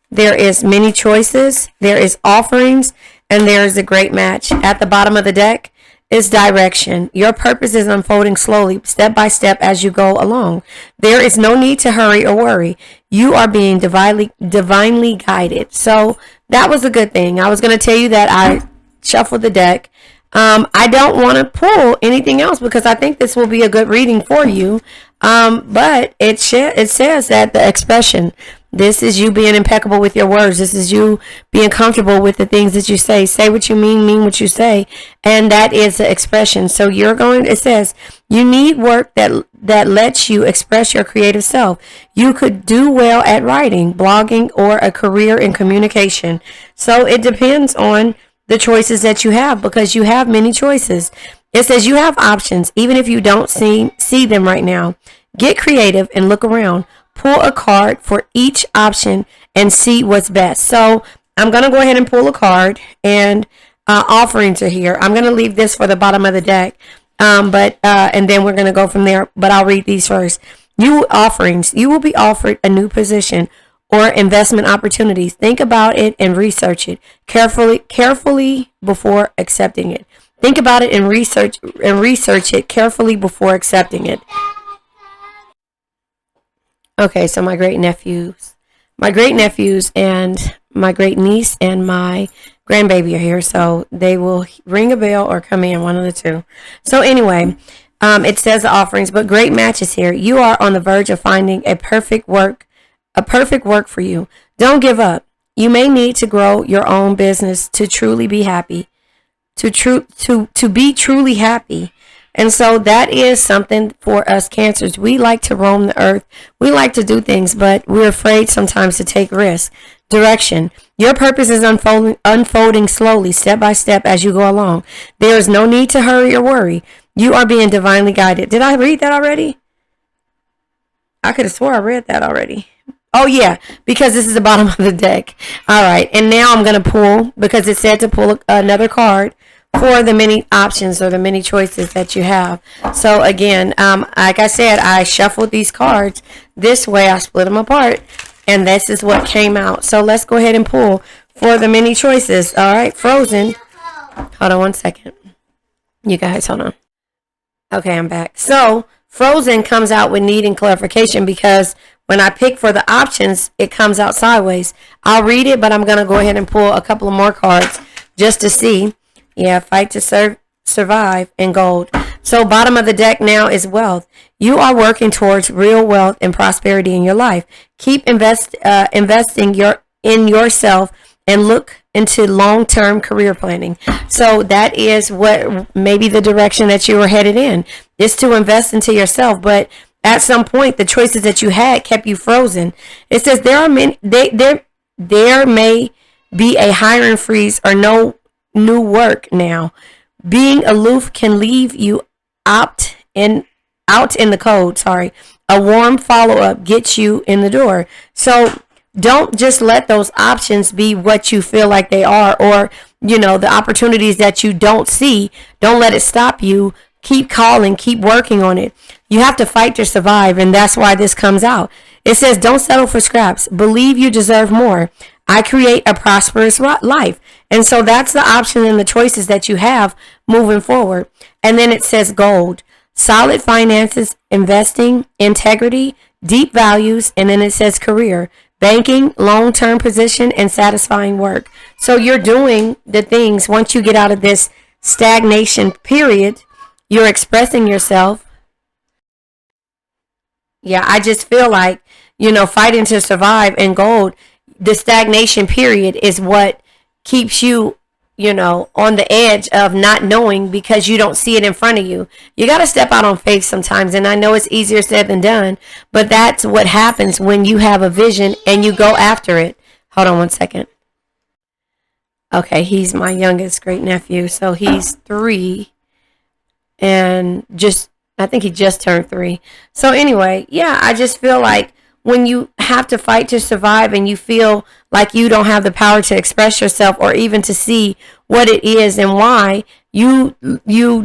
there is many choices, there is offerings, and there is a great match. At the bottom of the deck is direction. Your purpose is unfolding slowly, step by step as you go along. There is no need to hurry or worry. You are being divinely guided. So that was a good thing. I was going to tell you that I shuffled the deck. I don't want to pull anything else because I think this will be a good reading for you. But it says that the expression, this is you being impeccable with your words. This is you being comfortable with the things that you say. Say what you mean what you say. And that is the expression. So it says you need work that lets you express your creative self. You could do well at writing, blogging, or a career in communication. So it depends on the choices that you have because you have many choices. It says you have options even if you don't see them right now. Get creative and look around. Pull a card for each option and see what's best. So I'm going to go ahead and pull a card, and offerings are here. I'm going to leave this for the bottom of the deck, and then we're going to go from there. But I'll read these first. Offerings. You will be offered a new position or investment opportunities. Think about it and research it carefully before accepting it. Think about it and research it carefully before accepting it. Okay, so my great nephews and my great niece and my grandbaby are here, so they will ring a bell or come in, one of the two. So anyway, it says the offerings, but great matches here. You are on the verge of finding a perfect work for you. Don't give up. You may need to grow your own business to truly be happy, to be truly happy. And so that is something for us Cancers. We like to roam the earth. We like to do things, but we're afraid sometimes to take risks. Direction. Your purpose is unfolding slowly, step by step as you go along. There is no need to hurry or worry. You are being divinely guided. Did I read that already? I could have swore I read that already. Oh, yeah, because this is the bottom of the deck. All right, and now I'm going to pull, because it said to pull another card for the many options or the many choices that you have. So again, like I said, I shuffled these cards this way. I split them apart, and this is what came out. So let's go ahead and pull for the many choices. All right, Frozen. Hold on one second. You guys, hold on. Okay, I'm back. So Frozen comes out with needing clarification because when I pick for the options, it comes out sideways. I'll read it, but I'm going to go ahead and pull a couple of more cards just to see. Yeah, fight to survive, and gold. So bottom of the deck now is wealth. You are working towards real wealth and prosperity in your life. Keep investing in yourself and look into long-term career planning. So that is what maybe the direction that you were headed in is to invest into yourself. But at some point, the choices that you had kept you frozen. It says there may be a hiring freeze or no new work now. Being aloof can leave you out in the cold. A warm follow-up gets you in the door. So don't just let those options be what you feel like they are, or, the opportunities that you don't see. Don't let it stop you. Keep calling, keep working on it. You have to fight to survive, and that's why this comes out. It says, don't settle for scraps. Believe you deserve more. I create a prosperous life. And so that's the option and the choices that you have moving forward. And then it says gold, solid finances, investing, integrity, deep values. And then it says career, banking, long-term position, and satisfying work. So you're doing the things once you get out of this stagnation period. You're expressing yourself. Yeah, I just feel like, fighting to survive and gold, the stagnation period is what keeps you, on the edge of not knowing because you don't see it in front of you. You got to step out on faith sometimes. And I know it's easier said than done, but that's what happens when you have a vision and you go after it. Hold on one second. Okay, he's my youngest great nephew. So he's 3 and I think he just turned 3. So anyway, yeah, I just feel like when you have to fight to survive and you feel like you don't have the power to express yourself or even to see what it is and why, you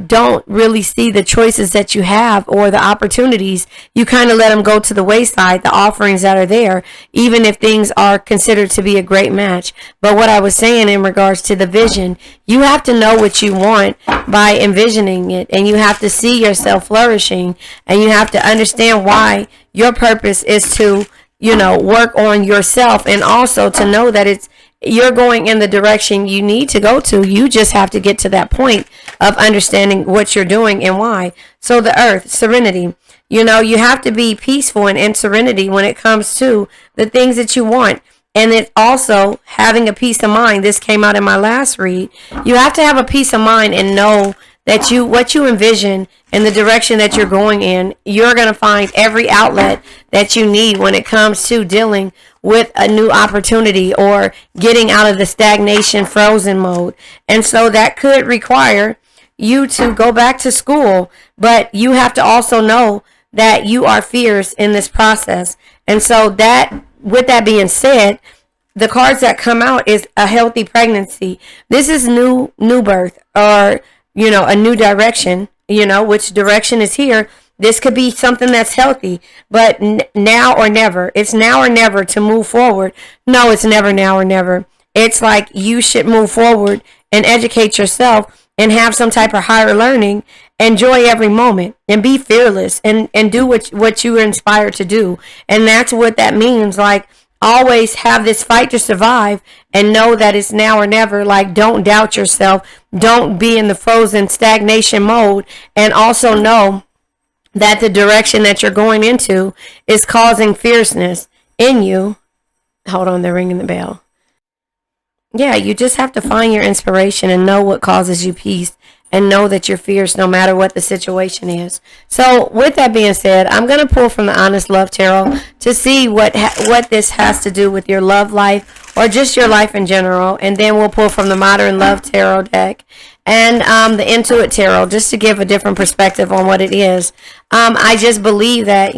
don't really see the choices that you have or the opportunities. You kind of let them go to the wayside, the offerings that are there, even if things are considered to be a great match. But what I was saying in regards to the vision, you have to know what you want by envisioning it, and you have to see yourself flourishing, and you have to understand why your purpose is to, work on yourself, and also to know that you're going in the direction you need to go to. You just have to get to that point of understanding what you're doing and why. So the earth, serenity, you have to be peaceful and in serenity when it comes to the things that you want. And it's also having a peace of mind. This came out in my last read. You have to have a peace of mind and know that what you envision and the direction that you're going in, you're going to find every outlet that you need when it comes to dealing with a new opportunity or getting out of the stagnation frozen mode. And so that could require you to go back to school, but you have to also know that you are fierce in this process. And so that, with that being said, the cards that come out is a healthy pregnancy. This is new birth, or a new direction, which direction is here. This could be something that's healthy, but now or never. It's now or never to move forward. No, it's never now or never. It's like you should move forward and educate yourself and have some type of higher learning. Enjoy every moment and be fearless and do what you are inspired to do. And that's what that means. Like, always have this fight to survive and know that it's now or never. Like, don't doubt yourself. Don't be in the frozen stagnation mode. And also know that the direction that you're going into is causing fierceness in you. Hold on, they're ringing the bell. Yeah, you just have to find your inspiration and know what causes you peace, and know that you're fierce no matter what the situation is. So with that being said, I'm going to pull from the Honest Love Tarot to see what this has to do with your love life or just your life in general. And then we'll pull from the Modern Love Tarot deck and the Intuit Tarot, just to give a different perspective on what it is. I just believe that,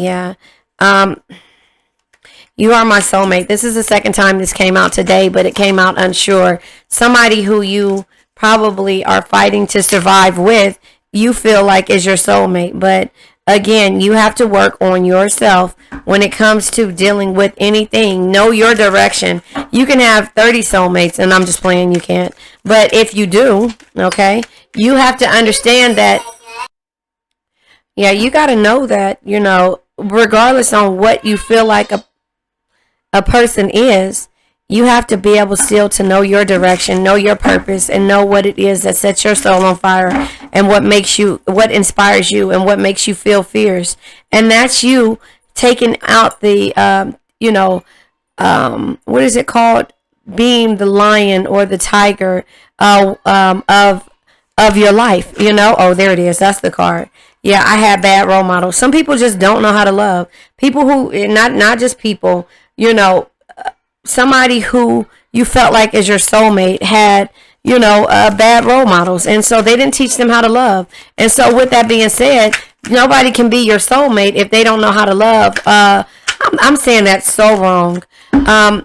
you are my soulmate. This is the second time this came out today, but it came out unsure. Somebody who you probably are fighting to survive with, you feel like is your soulmate. But again, you have to work on yourself when it comes to dealing with anything. Know your direction. You can have 30 soulmates, and I'm just playing, you can't. But if you do, okay, you have to understand that, you got to know that, regardless on what you feel like a person is, you have to be able still to know your direction, know your purpose, and know what it is that sets your soul on fire, and what inspires you, and what makes you feel fierce. And that's you taking out the, what is it called? Being the lion or the tiger of your life, Oh, there it is. That's the card. Yeah, I had bad role models. Some people just don't know how to love. People who, not just people, somebody who you felt like is your soulmate had, bad role models. And so they didn't teach them how to love. And so with that being said, Nobody can be your soulmate if they don't know how to love. I'm saying that's so wrong.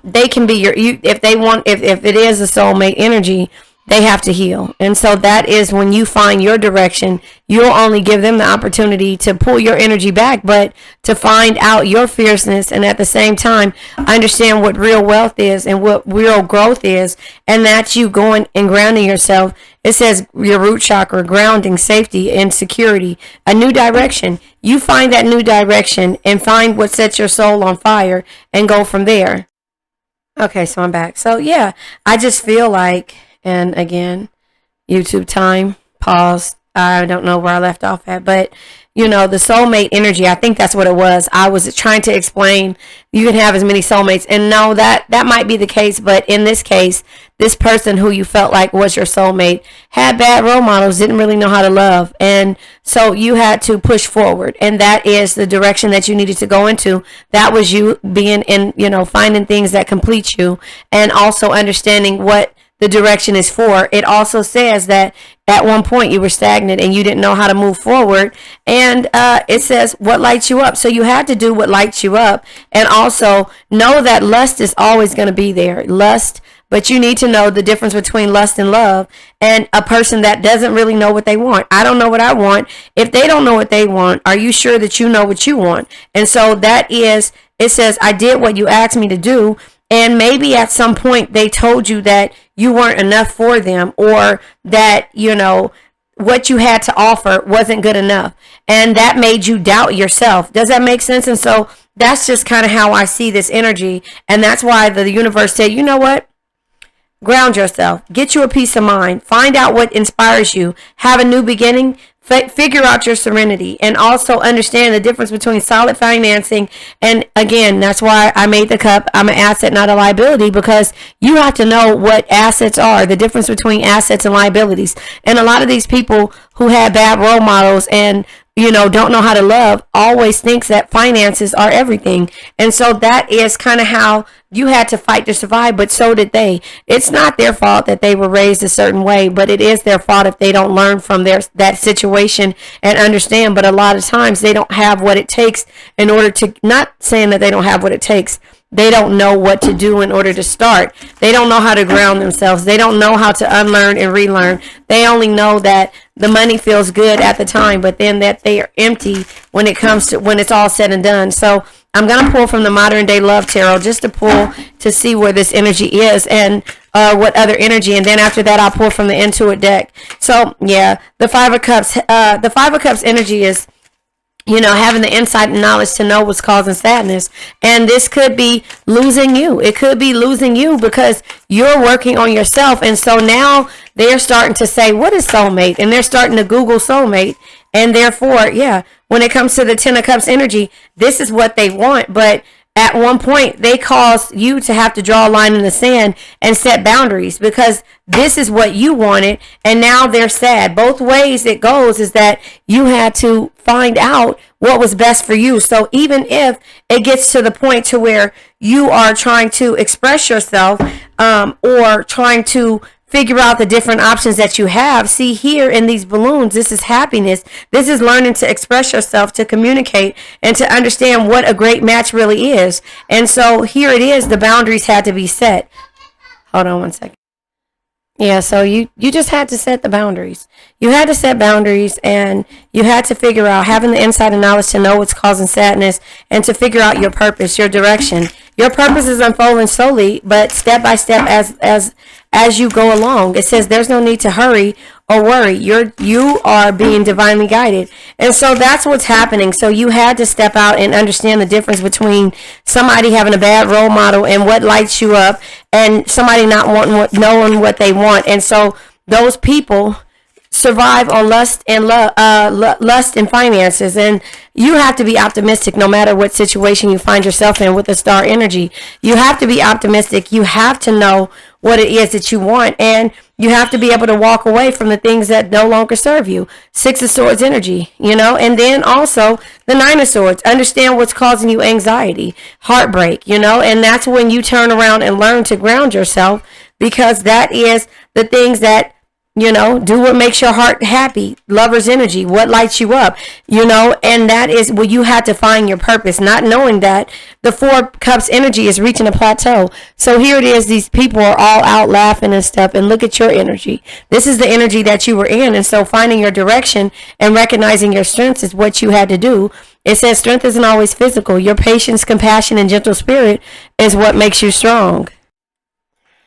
They can be if they want, if it is a soulmate energy, they have to heal. And so that is when you find your direction, you'll only give them the opportunity to pull your energy back, but to find out your fierceness, and at the same time understand what real wealth is and what real growth is, and that's you going and grounding yourself. It says your root chakra, grounding, safety, and security, a new direction. You find that new direction and find what sets your soul on fire and go from there. Okay, so I'm back. So yeah, I just feel like, and again, YouTube time, pause. I don't know where I left off at, but the soulmate energy, I think that's what it was. I was trying to explain you can have as many soulmates, and no, that might be the case, but in this case, this person who you felt like was your soulmate had bad role models, didn't really know how to love, and so you had to push forward, and that is the direction that you needed to go into. That was you being in, finding things that complete you, and also understanding what the direction is for. It also says that at one point you were stagnant and you didn't know how to move forward, and it says what lights you up. So you had to do what lights you up, and also know that lust is always going to be there. Lust, but you need to know the difference between lust and love, and a person that doesn't really know what they want. I don't know what I want. If they don't know what they want, are you sure that you know what you want? And so that is, it says, I did what you asked me to do. And maybe at some point they told you that you weren't enough for them, or that, what you had to offer wasn't good enough. And that made you doubt yourself. Does that make sense? And so that's just kind of how I see this energy. And that's why the universe said, you know what? Ground yourself. Get you a peace of mind. Find out what inspires you. Have a new beginning. Figure out your serenity, and also understand the difference between solid financing. And again, that's why I made the cup. I'm an asset, not a liability, because you have to know what assets are, the difference between assets and liabilities. And a lot of these people who have bad role models and don't know how to love always thinks that finances are everything. And so that is kind of how you had to fight to survive, but so did they. It's not their fault that they were raised a certain way, but it is their fault if they don't learn from that situation and understand. But a lot of times they don't have what it takes in order to, not saying that they don't have what it takes, they don't know what to do in order to start. They don't know how to ground themselves. They don't know how to unlearn and relearn. They only know that the money feels good at the time, but then that they are empty when it's all said and done. So I'm going to pull from the Modern Day Love Tarot just to pull to see where this energy is and what other energy. And then after that, I'll pull from the Intuit deck. So yeah, the Five of Cups. The Five of Cups energy is, having the insight and knowledge to know what's causing sadness. And this could be losing you. It could be losing you because you're working on yourself. And so now they're starting to say, what is soulmate? And they're starting to Google soulmate. And therefore, yeah, when it comes to the Ten of Cups energy, this is what they want. But at one point, they caused you to have to draw a line in the sand and set boundaries because this is what you wanted, and now they're sad. Both ways it goes is that you had to find out what was best for you. So even if it gets to the point to where you are trying to express yourself or trying to figure out the different options that you have. See, here in these balloons, this is happiness. This is learning to express yourself, to communicate, and to understand what a great match really is. And so here it is. The boundaries had to be set. Hold on one second. Yeah, so you just had to set the boundaries. You had to set boundaries, and you had to figure out, having the insight and knowledge to know what's causing sadness, and to figure out your purpose, your direction. Your purpose is unfolding slowly, but step by step as you go along. It says there's no need to hurry or worry. You are being divinely guided. And so that's what's happening. So you had to step out and understand the difference between somebody having a bad role model and what lights you up, and somebody not knowing what they want. And so those people survive on lust and lust and finances, and you have to be optimistic no matter what situation you find yourself in with the star energy. You have to be optimistic. You have to know what it is that you want, and you have to be able to walk away from the things that no longer serve you. Six of Swords energy, and then also the Nine of Swords. Understand what's causing you anxiety, heartbreak, and that's when you turn around and learn to ground yourself, because that is the things that Do what makes your heart happy. Lover's energy, what lights you up, and that is where you have to find your purpose, not knowing that the Four Cups energy is reaching a plateau. So here it is, these people are all out laughing and stuff, and look at your energy. This is the energy that you were in, and so finding your direction and recognizing your strengths is what you had to do. It says strength isn't always physical. Your patience, compassion, and gentle spirit is what makes you strong.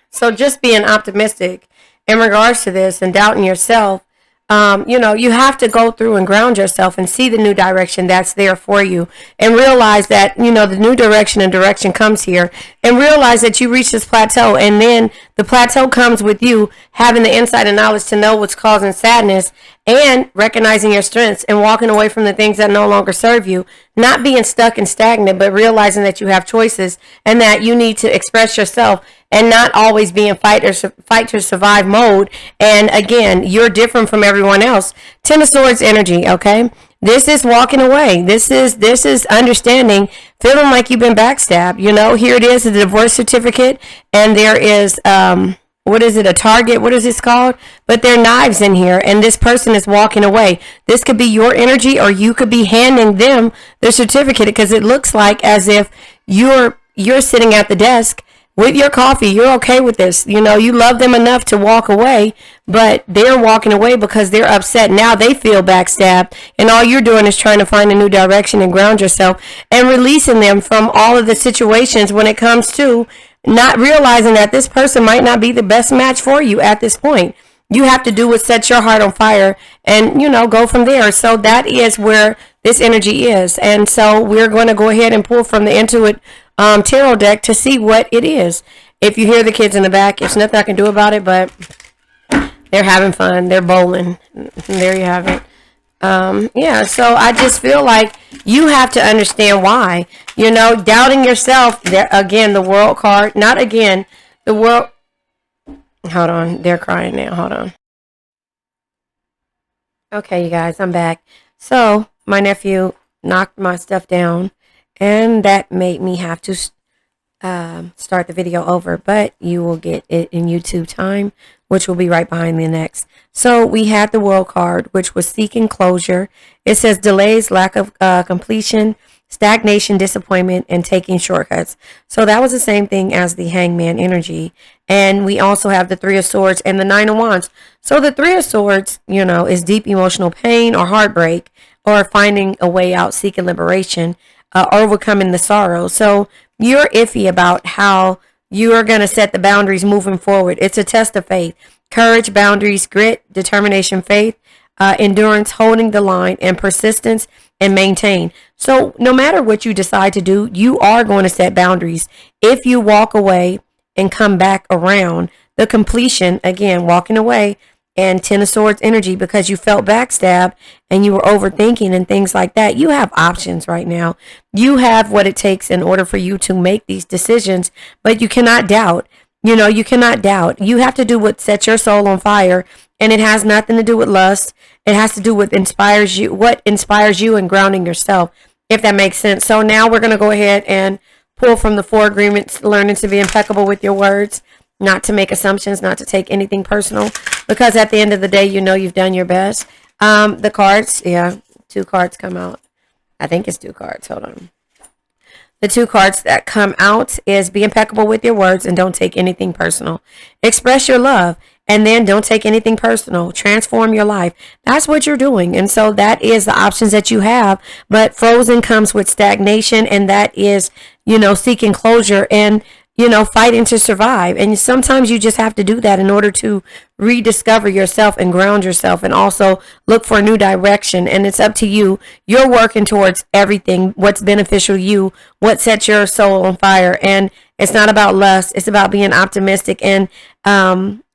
So just being optimistic in regards to this and doubting yourself, you have to go through and ground yourself and see the new direction that's there for you, and realize that, the new direction and direction comes here, and realize that you reach this plateau, and then the plateau comes with you having the insight and knowledge to know what's causing sadness, and recognizing your strengths and walking away from the things that no longer serve you, not being stuck and stagnant, but realizing that you have choices and that you need to express yourself and not always be in fight to survive mode. And again, you're different from everyone else. Ten of Swords energy, okay? This is walking away. This is understanding, feeling like you've been backstabbed. Here it is, the divorce certificate, and there is what is it, a target? What is this called? But there are knives in here, and this person is walking away. This could be your energy, or you could be handing them the certificate, because it looks like as if you're sitting at the desk with your coffee. You're okay with this. You love them enough to walk away, but they're walking away because they're upset. Now they feel backstabbed, and all you're doing is trying to find a new direction and ground yourself and releasing them from all of the situations when it comes to not realizing that this person might not be the best match for you at this point. You have to do what sets your heart on fire and, go from there. So that is where this energy is. And so we're going to go ahead and pull from the Intuit tarot deck to see what it is. If you hear the kids in the back, there's nothing I can do about it, but they're having fun. They're bowling. There you have it. So I just feel like you have to understand why, doubting yourself. There, again, the World card, not again, the World. Hold on. They're crying now. Hold on. Okay, you guys, I'm back. So my nephew knocked my stuff down, and that made me have to start the video over, but you will get it in YouTube time, which will be right behind the next. So we had the World card, which was seeking closure. It says delays, lack of completion, stagnation, disappointment, and taking shortcuts. So that was the same thing as the Hangman energy. And we also have the Three of Swords and the Nine of Wands. So the Three of Swords, is deep emotional pain or heartbreak, or finding a way out, seeking liberation, overcoming the sorrow. So you're iffy about how you are going to set the boundaries moving forward. It's a test of faith, courage, boundaries, grit, determination, faith, endurance, holding the line, and persistence, and maintain. So no matter what you decide to do, you are going to set boundaries. If you walk away and come back around, the completion, again, walking away, and Ten of Swords energy, because you felt backstabbed and you were overthinking and things like that. You have options right now. You have what it takes in order for you to make these decisions, but you cannot doubt. You cannot doubt. You have to do what sets your soul on fire, and it has nothing to do with lust. It has to do with what inspires you and grounding yourself, if that makes sense. So now we're going to go ahead and pull from the 4 agreements, learning to be impeccable with your words, not to make assumptions, not to take anything personal, because at the end of the day, you've done your best. The cards, 2 cards come out. I think it's 2 cards. Hold on. The 2 cards that come out is be impeccable with your words and don't take anything personal. Express your love and then don't take anything personal. Transform your life. That's what you're doing. And so that is the options that you have. But frozen comes with stagnation, and that is, seeking closure and, fighting to survive. And sometimes you just have to do that in order to rediscover yourself and ground yourself, and also look for a new direction. And it's up to you. You're working towards everything, what's beneficial to you, what sets your soul on fire. And it's not about lust. It's about being optimistic and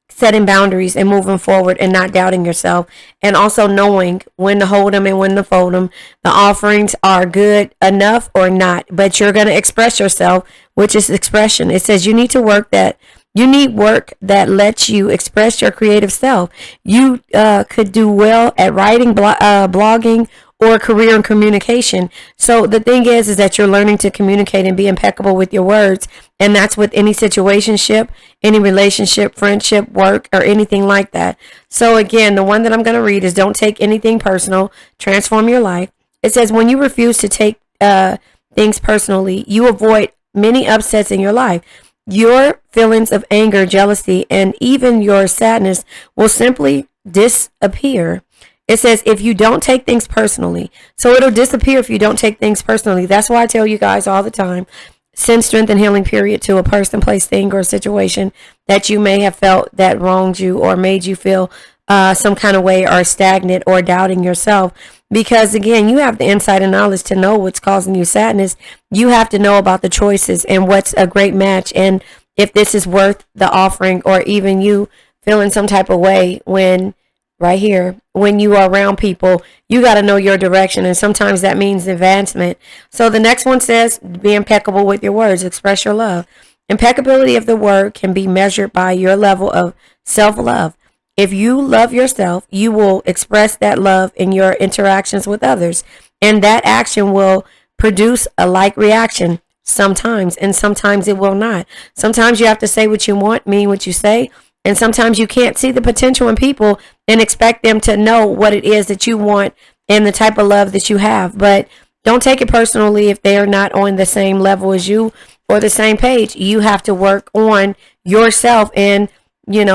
setting boundaries and moving forward and not doubting yourself, and also knowing when to hold them and when to fold them. The offerings are good enough or not, but you're going to express yourself, which is expression. It says you need work that lets you express your creative self. You could do well at writing, blogging, or career and communication. So the thing is that you're learning to communicate and be impeccable with your words. And that's with any situationship, any relationship, friendship, work, or anything like that. So again, the one that I'm going to read is don't take anything personal, transform your life. It says, when you refuse to take things personally, you avoid many upsets in your life. Your feelings of anger, jealousy, and even your sadness will simply disappear. It says if you don't take things personally, so it'll disappear if you don't take things personally. That's why I tell you guys all the time, send strength and healing period to a person, place, thing, or situation that you may have felt that wronged you or made you feel some kind of way or stagnant or doubting yourself. Because again, you have the insight and knowledge to know what's causing you sadness. You have to know about the choices and what's a great match, and if this is worth the offering, or even you feeling some type of way when right here, when you are around people, you got to know your direction. And sometimes that means advancement. So the next one says, be impeccable with your words, express your love. Impeccability of the word can be measured by your level of self-love. If you love yourself, you will express that love in your interactions with others. And that action will produce a like reaction sometimes, and sometimes it will not. Sometimes you have to say what you want, mean what you say. And sometimes you can't see the potential in people and expect them to know what it is that you want and the type of love that you have. But don't take it personally if they are not on the same level as you or the same page. You have to work on yourself and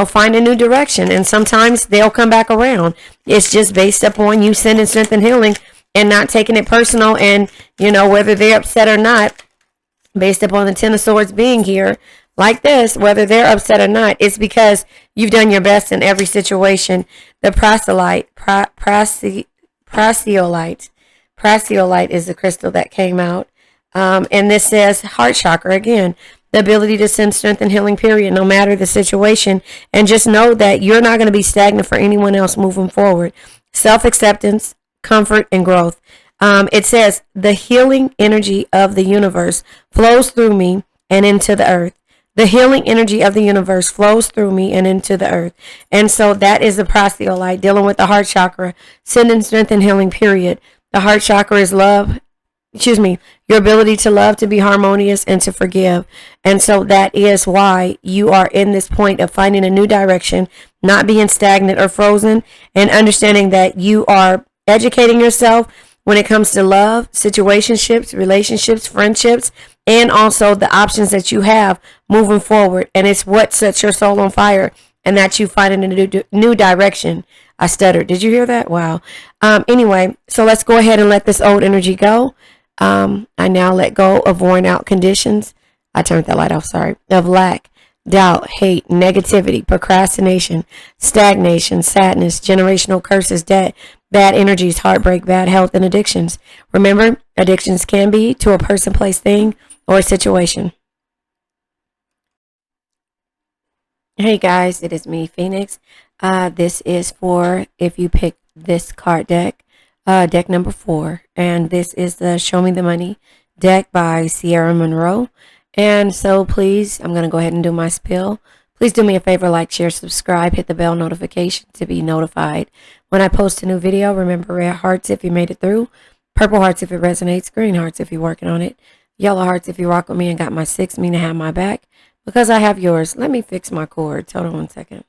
find a new direction. And sometimes they'll come back around. It's just based upon you sending strength and healing and not taking it personal. And, whether they're upset or not, based upon the Ten of Swords being here like this, whether they're upset or not, it's because you've done your best in every situation. The Prasiolite is the crystal that came out. And this says heart chakra again. The ability to send strength and healing period, no matter the situation. And just know that you're not going to be stagnant for anyone else moving forward. Self-acceptance, comfort, and growth. It says the healing energy of the universe flows through me and into the earth. The healing energy of the universe flows through me and into the earth. And so that is the Prasiolite, dealing with the heart chakra, sending strength and healing period. The heart chakra is love. Your ability to love, to be harmonious, and to forgive. And so that is why you are in this point of finding a new direction, not being stagnant or frozen, and understanding that you are educating yourself when it comes to love, situationships, relationships, friendships, and also the options that you have moving forward. And it's what sets your soul on fire, and that you find a new direction. I stuttered. Did you hear that? Wow. Anyway, so let's go ahead and let this old energy go. I now let go of worn out conditions. I turned that light off, sorry. Of lack, doubt, hate, negativity, procrastination, stagnation, sadness, generational curses, debt, bad energies, heartbreak, bad health, and addictions. Remember, addictions can be to a person, place, thing, or a situation. Hey guys, it is me, Phoenix. This is for if you pick this card deck. Deck number 4, and this is the Show Me the Money deck by Sierra Monroe. And so please, I'm going to go ahead and do my spiel. Please do me a favor, like, share, subscribe, hit the bell notification to be notified when I post a new video. Remember, red hearts if you made it through, purple hearts if it resonates, green hearts if you're working on it, yellow hearts if you rock with me and got my 6, mean to have my back, because I have yours. Let me fix my cords. Hold on one second.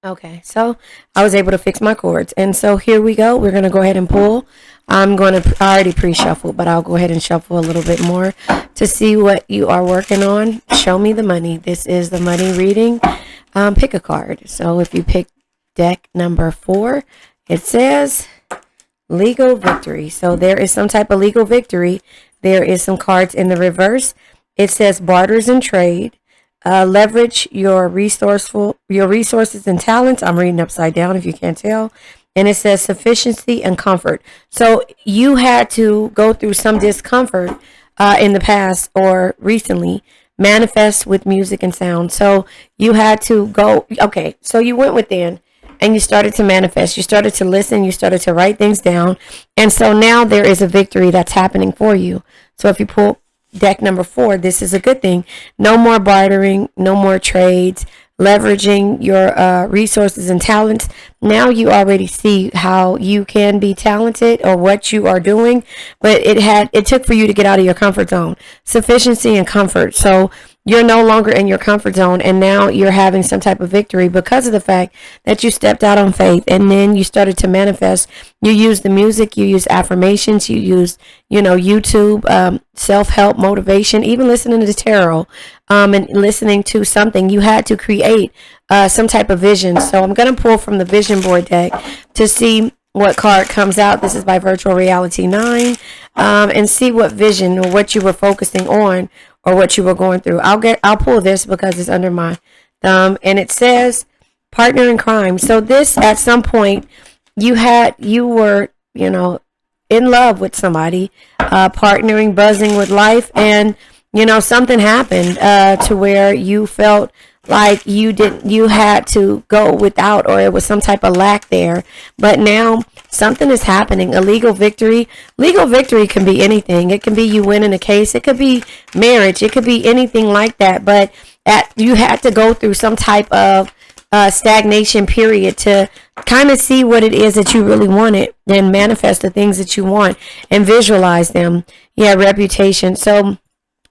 Okay, so I was able to fix my cords. And so here we go. We're going to go ahead and pull. I already pre-shuffled, but I'll go ahead and shuffle a little bit more to see what you are working on. Show me the money. This is the money reading. Pick a card. So if you pick deck number 4, it says legal victory. So there is some type of legal victory. There is some cards in the reverse. It says barters and trade. Leverage your resources and talents. I'm reading upside down if you can't tell. And it says sufficiency and comfort. So you had to go through some discomfort in the past or recently, manifest with music and sound. So you had to go, okay, so you went within and you started to manifest. You started to listen. You started to write things down. And so now there is a victory that's happening for you. So if you pull deck number 4, this is a good thing. No more bartering, no more trades, leveraging your resources and talents. Now you already see how you can be talented or what you are doing, but it took for you to get out of your comfort zone. Sufficiency and comfort. So you're no longer in your comfort zone, and now you're having some type of victory because of the fact that you stepped out on faith, and then you started to manifest. You use the music, you use affirmations, you use, YouTube, self-help, motivation, even listening to the tarot, and listening to something. You had to create some type of vision. So I'm going to pull from the vision board deck to see what card comes out. This is by Virtual Reality 9, and see what vision or what you were focusing on or what you were going through. I'll pull this because it's under my thumb, and it says partner in crime. So this, at some point, you were, in love with somebody, partnering, buzzing with life, and something happened to where you felt like you had to go without, or it was some type of lack there. But now something is happening. A legal victory. Legal victory can be anything. It can be you winning a case. It could be marriage. It could be anything like that. But you had to go through some type of stagnation period to kind of see what it is that you really wanted and manifest the things that you want and visualize them. Yeah, reputation. So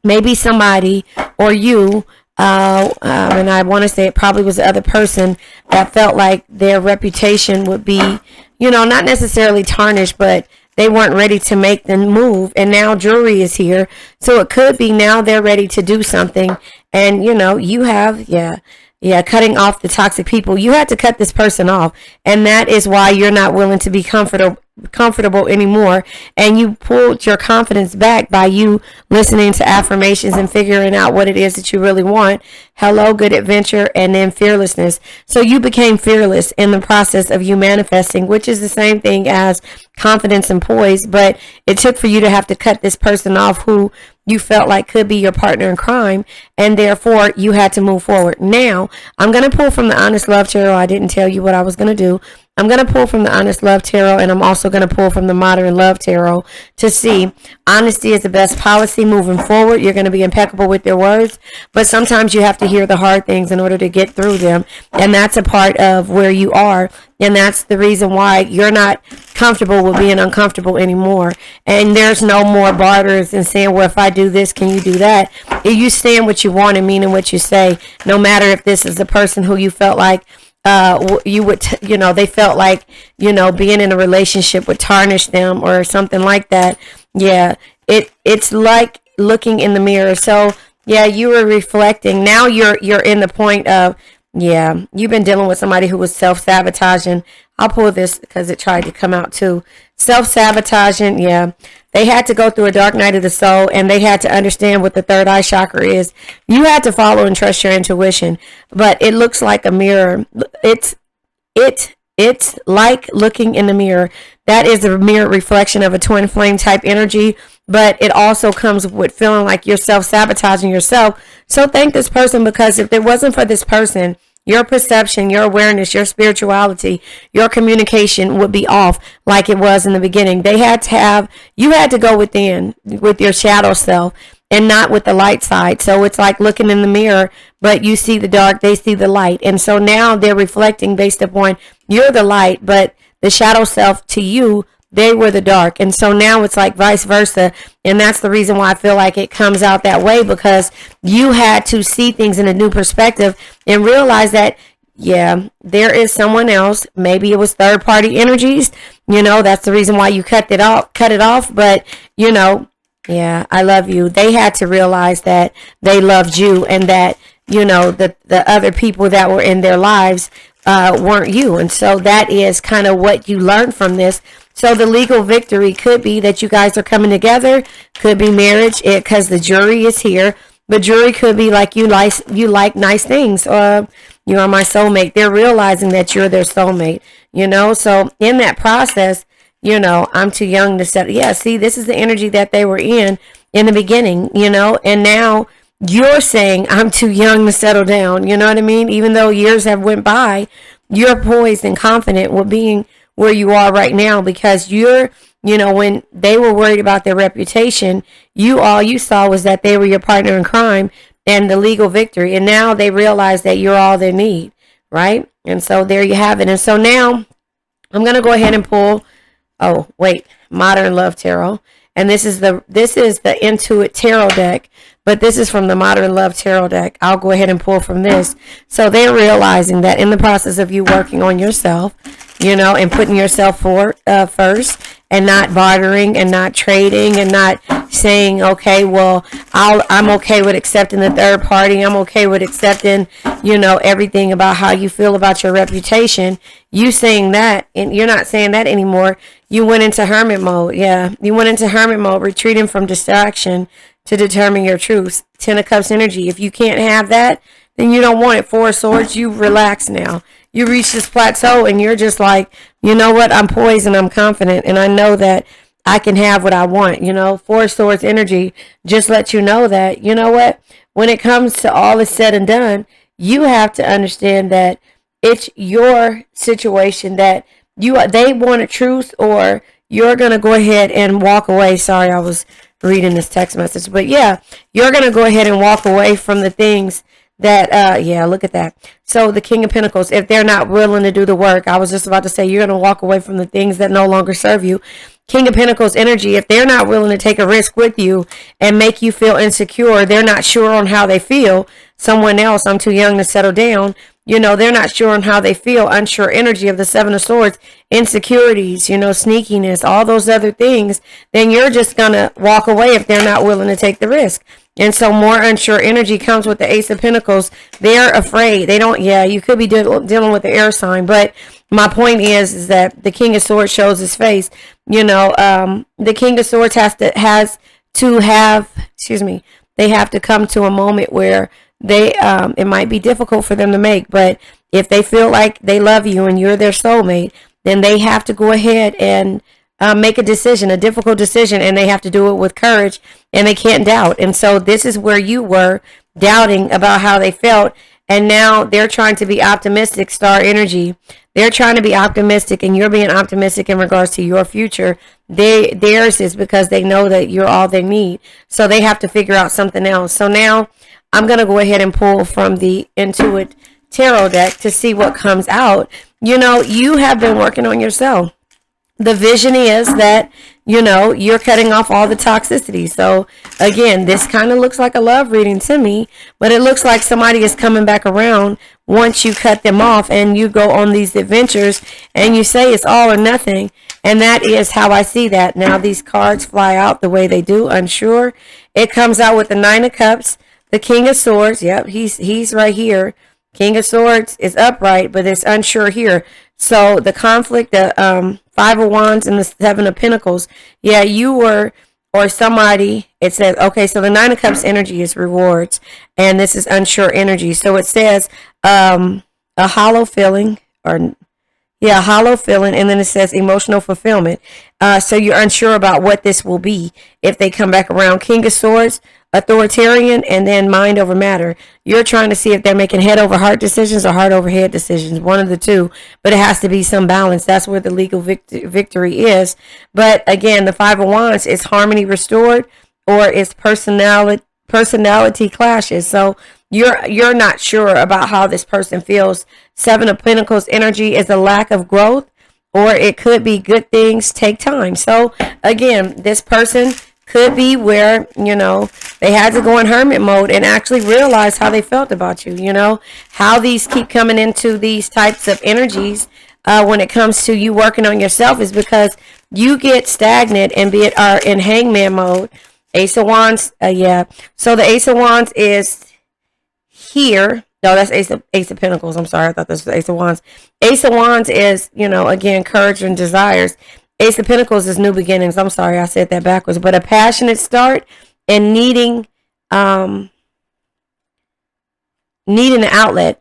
maybe somebody or you, and I want to say it probably was the other person, that felt like their reputation would be, not necessarily tarnished, but they weren't ready to make the move. And now jury is here. So it could be now they're ready to do something. And, you have, cutting off the toxic people. You had to cut this person off. And that is why you're not willing to be comfortable anymore, and you pulled your confidence back by you listening to affirmations and figuring out what it is that you really want. Hello, good adventure, and then fearlessness. So you became fearless in the process of you manifesting, which is the same thing as confidence and poise, but it took for you to have to cut this person off who you felt like could be your partner in crime, and therefore you had to move forward. Now, I'm going to pull from the Honest Love Tarot. I didn't tell you what I was going to do. I'm going to pull from the Honest Love Tarot, and I'm also going to pull from the Modern Love Tarot to see honesty is the best policy moving forward. You're going to be impeccable with your words, but sometimes you have to hear the hard things in order to get through them, and that's a part of where you are, and that's the reason why you're not comfortable with being uncomfortable anymore. And there's no more barters and saying, well, if I do this, can you do that? If you stand what you want and meaning what you say, no matter if this is the person who you felt like you would, they felt like, being in a relationship would tarnish them or something like that. Yeah, it's like looking in the mirror. So yeah, you were reflecting. Now you're in the point of, yeah, you've been dealing with somebody who was self-sabotaging. I'll pull this because it tried to come out too. Self-sabotaging, yeah. They had to go through a dark night of the soul, and they had to understand what the third eye chakra is. You had to follow and trust your intuition, but it looks like a mirror. It's like looking in the mirror. That is a mirror reflection of a twin flame type energy, but it also comes with feeling like you're self-sabotaging yourself. So thank this person, because if it wasn't for this person, your perception, your awareness, your spirituality, your communication would be off like it was in the beginning. You had to go within with your shadow self and not with the light side. So it's like looking in the mirror, but you see the dark, they see the light. And so now they're reflecting based upon you're the light, but the shadow self to you, they were the dark. And so now it's like vice versa. And that's the reason why I feel like it comes out that way, because you had to see things in a new perspective and realize that, yeah, there is someone else. Maybe it was third party energies. That's the reason why you cut it off. But, yeah, I love you. They had to realize that they loved you, and that, the other people that were in their lives weren't you. And so that is kind of what you learned from this. So the legal victory could be that you guys are coming together, could be marriage, because the jury is here. But jury could be like you like nice things, or you are my soulmate. They're realizing that you're their soulmate, So in that process, I'm too young to settle. Yeah, see, this is the energy that they were in the beginning, and now you're saying I'm too young to settle down. You know what I mean? Even though years have went by, you're poised and confident with being where you are right now, because when they were worried about their reputation, all you saw was that they were your partner in crime, and the legal victory. And now they realize that you're all they need, right? And so there you have it. And so now I'm going to go ahead and pull, oh, wait, Modern Love Tarot. And this is the Intuit Tarot deck, but this is from the Modern Love Tarot deck. I'll go ahead and pull from this. So they're realizing that in the process of you working on yourself, and putting yourself first, and not bartering and not trading and not saying, okay, well, I'm okay with accepting the third party. I'm okay with accepting, everything about how you feel about your reputation. You saying that, and you're not saying that anymore. You went into hermit mode. Yeah, you went into hermit mode, retreating from distraction to determine your truth. Ten of Cups energy. If you can't have that, then you don't want it. Four of Swords, you relax now. You reach this plateau and you're just like, you know what? I'm poised and I'm confident and I know that I can have what I want. Four of Swords energy just let you know that, you know what? When it comes to all is said and done, you have to understand that it's your situation that they want a truth, or you're going to go ahead and walk away. Sorry, I was reading this text message. But yeah, you're going to go ahead and walk away from the things that, look at that. So the King of Pentacles, if they're not willing to do the work, I was just about to say, you're going to walk away from the things that no longer serve you. King of Pentacles energy, if they're not willing to take a risk with you and make you feel insecure, they're not sure on how they feel. Someone else, I'm too young to settle down. They're not sure on how they feel. Unsure energy of the Seven of Swords, insecurities, sneakiness, all those other things. Then you're just going to walk away if they're not willing to take the risk. And so more unsure energy comes with the Ace of Pentacles. They're afraid. They don't, you could be dealing with the air sign. But my point is that the King of Swords shows his face. The King of Swords they have to come to a moment where it might be difficult for them to make, but if they feel like they love you and you're their soulmate, then they have to go ahead and make a decision, a difficult decision, and they have to do it with courage, and they can't doubt. And so this is where you were doubting about how they felt, and now they're trying to be optimistic, star energy. They're trying to be optimistic, and you're being optimistic in regards to your future. Theirs is because they know that you're all they need, so they have to figure out something else. So now I'm going to go ahead and pull from the Intuit Tarot deck to see what comes out. You have been working on yourself. The vision is that, you're cutting off all the toxicity. So, again, this kind of looks like a love reading to me, but it looks like somebody is coming back around once you cut them off and you go on these adventures and you say it's all or nothing. And that is how I see that. Now, these cards fly out the way they do, unsure. It comes out with the Nine of Cups. The King of Swords, yep, he's right here. King of Swords is upright, but it's unsure here. So the conflict, the Five of Wands and the Seven of Pentacles, you were, or somebody, it says, okay, so the Nine of Cups energy is rewards, and this is unsure energy. So it says a hollow feeling, hollow feeling, and then it says emotional fulfillment. So you're unsure about what this will be if they come back around. King of Swords, authoritarian, and then mind over matter. You're trying to see if they're making head over heart decisions or heart over head decisions, one of the two, but it has to be some balance. That's where the legal victory is. But again, the Five of Wands is harmony restored, or it's personality clashes. So you're not sure about how this person feels. Seven of Pentacles energy is a lack of growth, or it could be good things take time. So again, this person could be where, they had to go in hermit mode and actually realize how they felt about you, how these keep coming into these types of energies when it comes to you working on yourself is because you get stagnant and are in hangman mode. Ace of Wands, So the Ace of Wands is here. No, that's Ace of Pentacles. I'm sorry. I thought this was Ace of Wands. Ace of Wands is, again, courage and desires. Ace of Pentacles is new beginnings. I'm sorry, I said that backwards. But a passionate start and needing an outlet.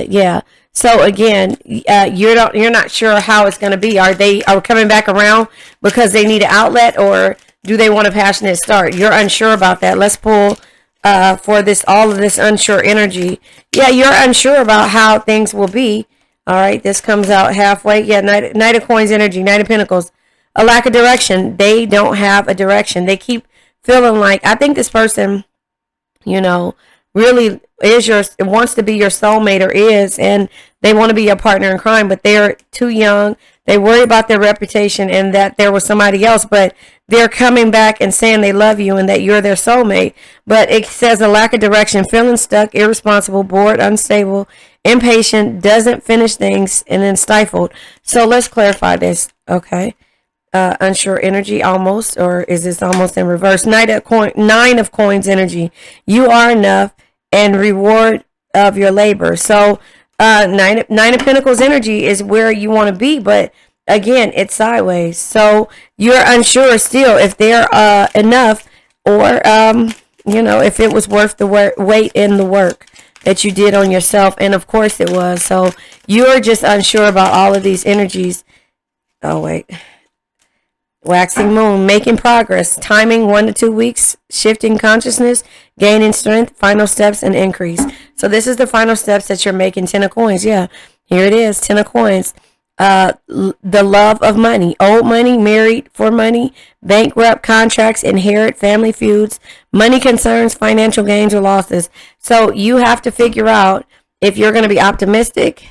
Yeah. So again, you're not sure how it's going to be. Are we coming back around because they need an outlet, or do they want a passionate start? You're unsure about that. Let's pull for all of this unsure energy. Yeah, you're unsure about how things will be. All right, this comes out halfway. Yeah, Knight of Coins energy, Knight of Pentacles. A lack of direction. They don't have a direction. They keep feeling like, I think this person you know, really wants to be your soulmate or is, and they want to be your partner in crime, but they're too young. They worry about their reputation and that there was somebody else, but they're coming back and saying they love you and that you're their soulmate. But it says a lack of direction, feeling stuck, irresponsible, bored, unstable, impatient, doesn't finish things, and then stifled. So let's clarify this, okay? Unsure energy almost, or is this almost in reverse? Nine of coins energy. You are enough and reward of your labor. So nine of pentacles energy is where you want to be, but again, it's sideways. So you're unsure still if they're enough, or if it was worth the wait in the work that you did on yourself. And of course it was. So you're just unsure about all of these energies. Oh wait. Waxing moon, making progress, timing 1 to 2 weeks, shifting consciousness, gaining strength, final steps, and increase. So this is the final steps that you're making. 10 of coins. Yeah, here it is. 10 of coins. The love of money, old money, married for money, bankrupt, contracts, inherit, family feuds, money concerns, financial gains or losses. So you have to figure out if you're going to be optimistic.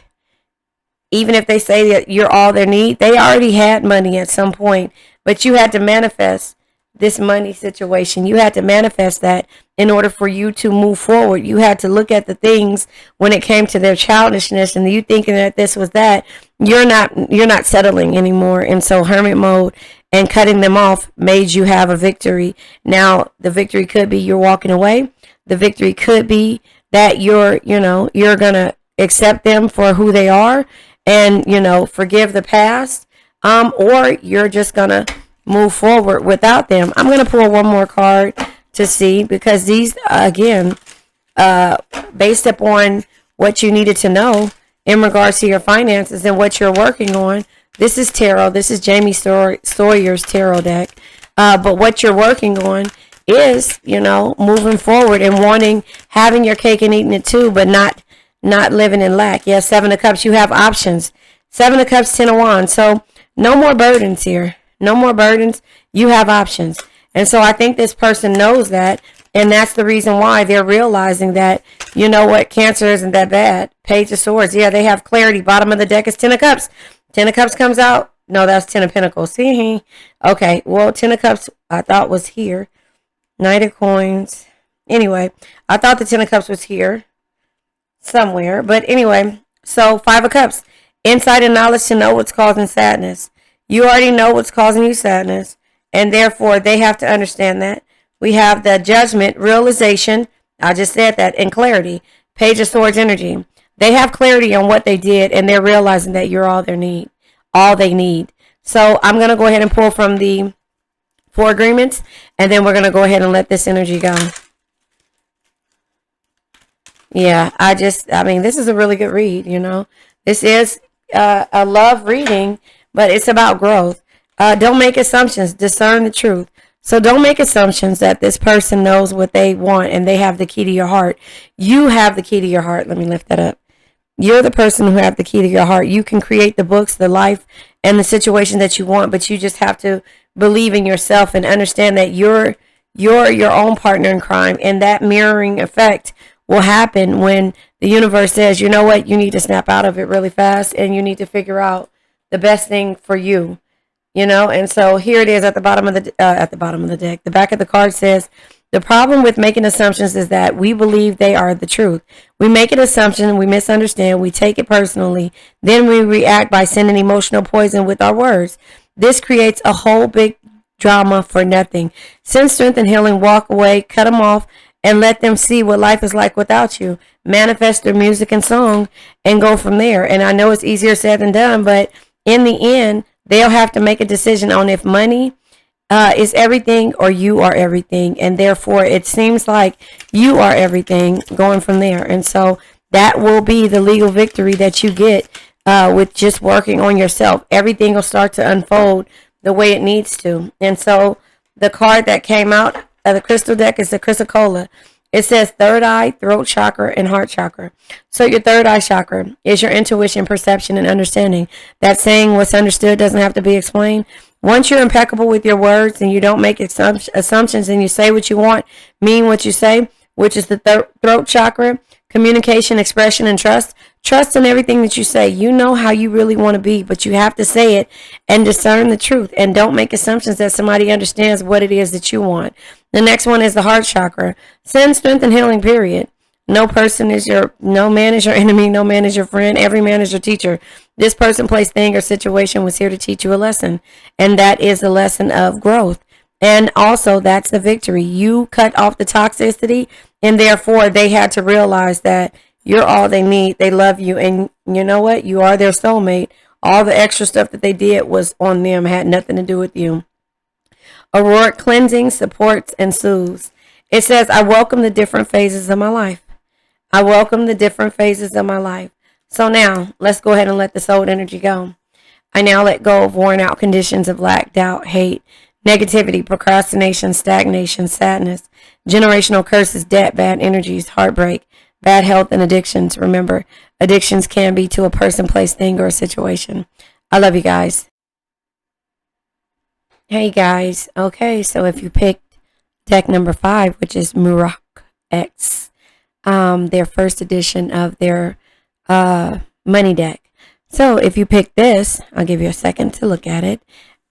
Even if they say that you're all they need, they already had money at some point, but you had to manifest this money situation. You had to manifest that in order for you to move forward. You had to look at the things when it came to their childishness and you thinking that this was that. You're not settling anymore. And so hermit mode and cutting them off made you have a victory. Now, the victory could be you're walking away. The victory could be that you're going to accept them for who they are and, forgive the past. Or you're just going to move forward without them. I'm going to pull one more card to see, because these, again, based upon what you needed to know in regards to your finances and what you're working on. This is tarot. This is Jamie Sawyer's tarot deck. But what you're working on is, moving forward and having your cake and eating it too, but not living in lack. Yeah, 7 of Cups. You have options. 7 of Cups, 10 of Wands. So no more burdens here. No more burdens. You have options. And so I think this person knows that. And that's the reason why they're realizing that, you know what, Cancer isn't that bad. Page of Swords. Yeah, they have clarity. Bottom of the deck is 10 of Cups. 10 of Cups comes out. No, that's 10 of Pentacles. See? Okay. Well, 10 of Cups I thought was here. Knight of Coins. Anyway, I thought the 10 of Cups was here somewhere. But anyway, so 5 of Cups. Insight and knowledge to know what's causing sadness. You already know what's causing you sadness, and therefore they have to understand that. We have the Judgment, realization, I just said that, and clarity. Page of Swords energy. They have clarity on what they did, and they're realizing that you're all they need. So I'm going to go ahead and pull from the 4 agreements, and then we're going to go ahead and let this energy go. Yeah, this is a really good read, This is a love reading, but it's about growth. Don't make assumptions. Discern the truth. So don't make assumptions that this person knows what they want and they have the key to your heart. You have the key to your heart. Let me lift that up. You're the person who have the key to your heart. You can create the books, the life, and the situation that you want, but you just have to believe in yourself and understand that you're your own partner in crime, and that mirroring effect will happen when the universe says, you know what, you need to snap out of it really fast and you need to figure out the best thing for you, and so here it is at the bottom of the deck. The back of the card says, the problem with making assumptions is that we believe they are the truth. We make an assumption, we misunderstand, we take it personally, then we react by sending emotional poison with our words. This creates a whole big drama for nothing. Send strength and healing, walk away, cut them off, and let them see what life is like without you. Manifest their music and song and go from there. And I know it's easier said than done, but in the end, they'll have to make a decision on if money is everything or you are everything. And therefore, it seems like you are everything going from there. And so that will be the legal victory that you get with just working on yourself. Everything will start to unfold the way it needs to. And so the card that came out of the crystal deck is the Chrysocolla. It says third eye, throat chakra, and heart chakra. So your third eye chakra is your intuition, perception, and understanding. That saying, what's understood doesn't have to be explained. Once you're impeccable with your words and you don't make assumptions and you say what you want, mean what you say, which is the throat chakra, communication, expression, and trust. Trust in everything that you say. You know how you really want to be, but you have to say it and discern the truth. And don't make assumptions that somebody understands what it is that you want. The next one is the heart chakra. Sin, strength, and healing, period. No man is your enemy, no man is your friend, every man is your teacher. This person, place, thing, or situation was here to teach you a lesson. And that is the lesson of growth. And also, that's the victory. You cut off the toxicity, and therefore they had to realize that you're all they need. They love you, and you know what? You are their soulmate. All the extra stuff that they did was on them, had nothing to do with you. Auroric cleansing, supports, and soothes. It says, I welcome the different phases of my life. I welcome the different phases of my life. So now, let's go ahead and let the soul energy go. I now let go of worn out conditions of lack, doubt, hate, negativity, procrastination, stagnation, sadness, generational curses, debt, bad energies, heartbreak, bad health, and addictions. Remember, addictions can be to a person, place, thing, or a situation. I love you guys. Hey guys. Okay, so if you picked deck number 5, which is Murok X, their first edition of their money deck. So if you pick this, I'll give you a second to look at it.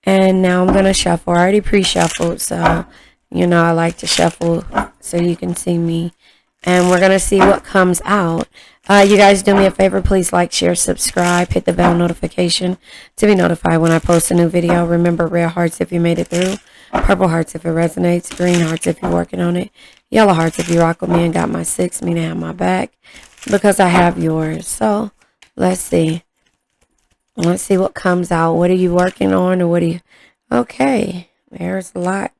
And now I'm going to shuffle. I already pre-shuffled, so, you know, I like to shuffle so you can see me. And we're going to see what comes out. You guys do me a favor. Please like, share, subscribe. Hit the bell notification to be notified when I post a new video. Remember, red hearts if you made it through. Purple hearts if it resonates. Green hearts if you're working on it. Yellow hearts if you rock with me and got my 6, meaning I have my back. Because I have yours. So, let's see. Let's see what comes out. What are you working on, or what are you... Okay, there's a lot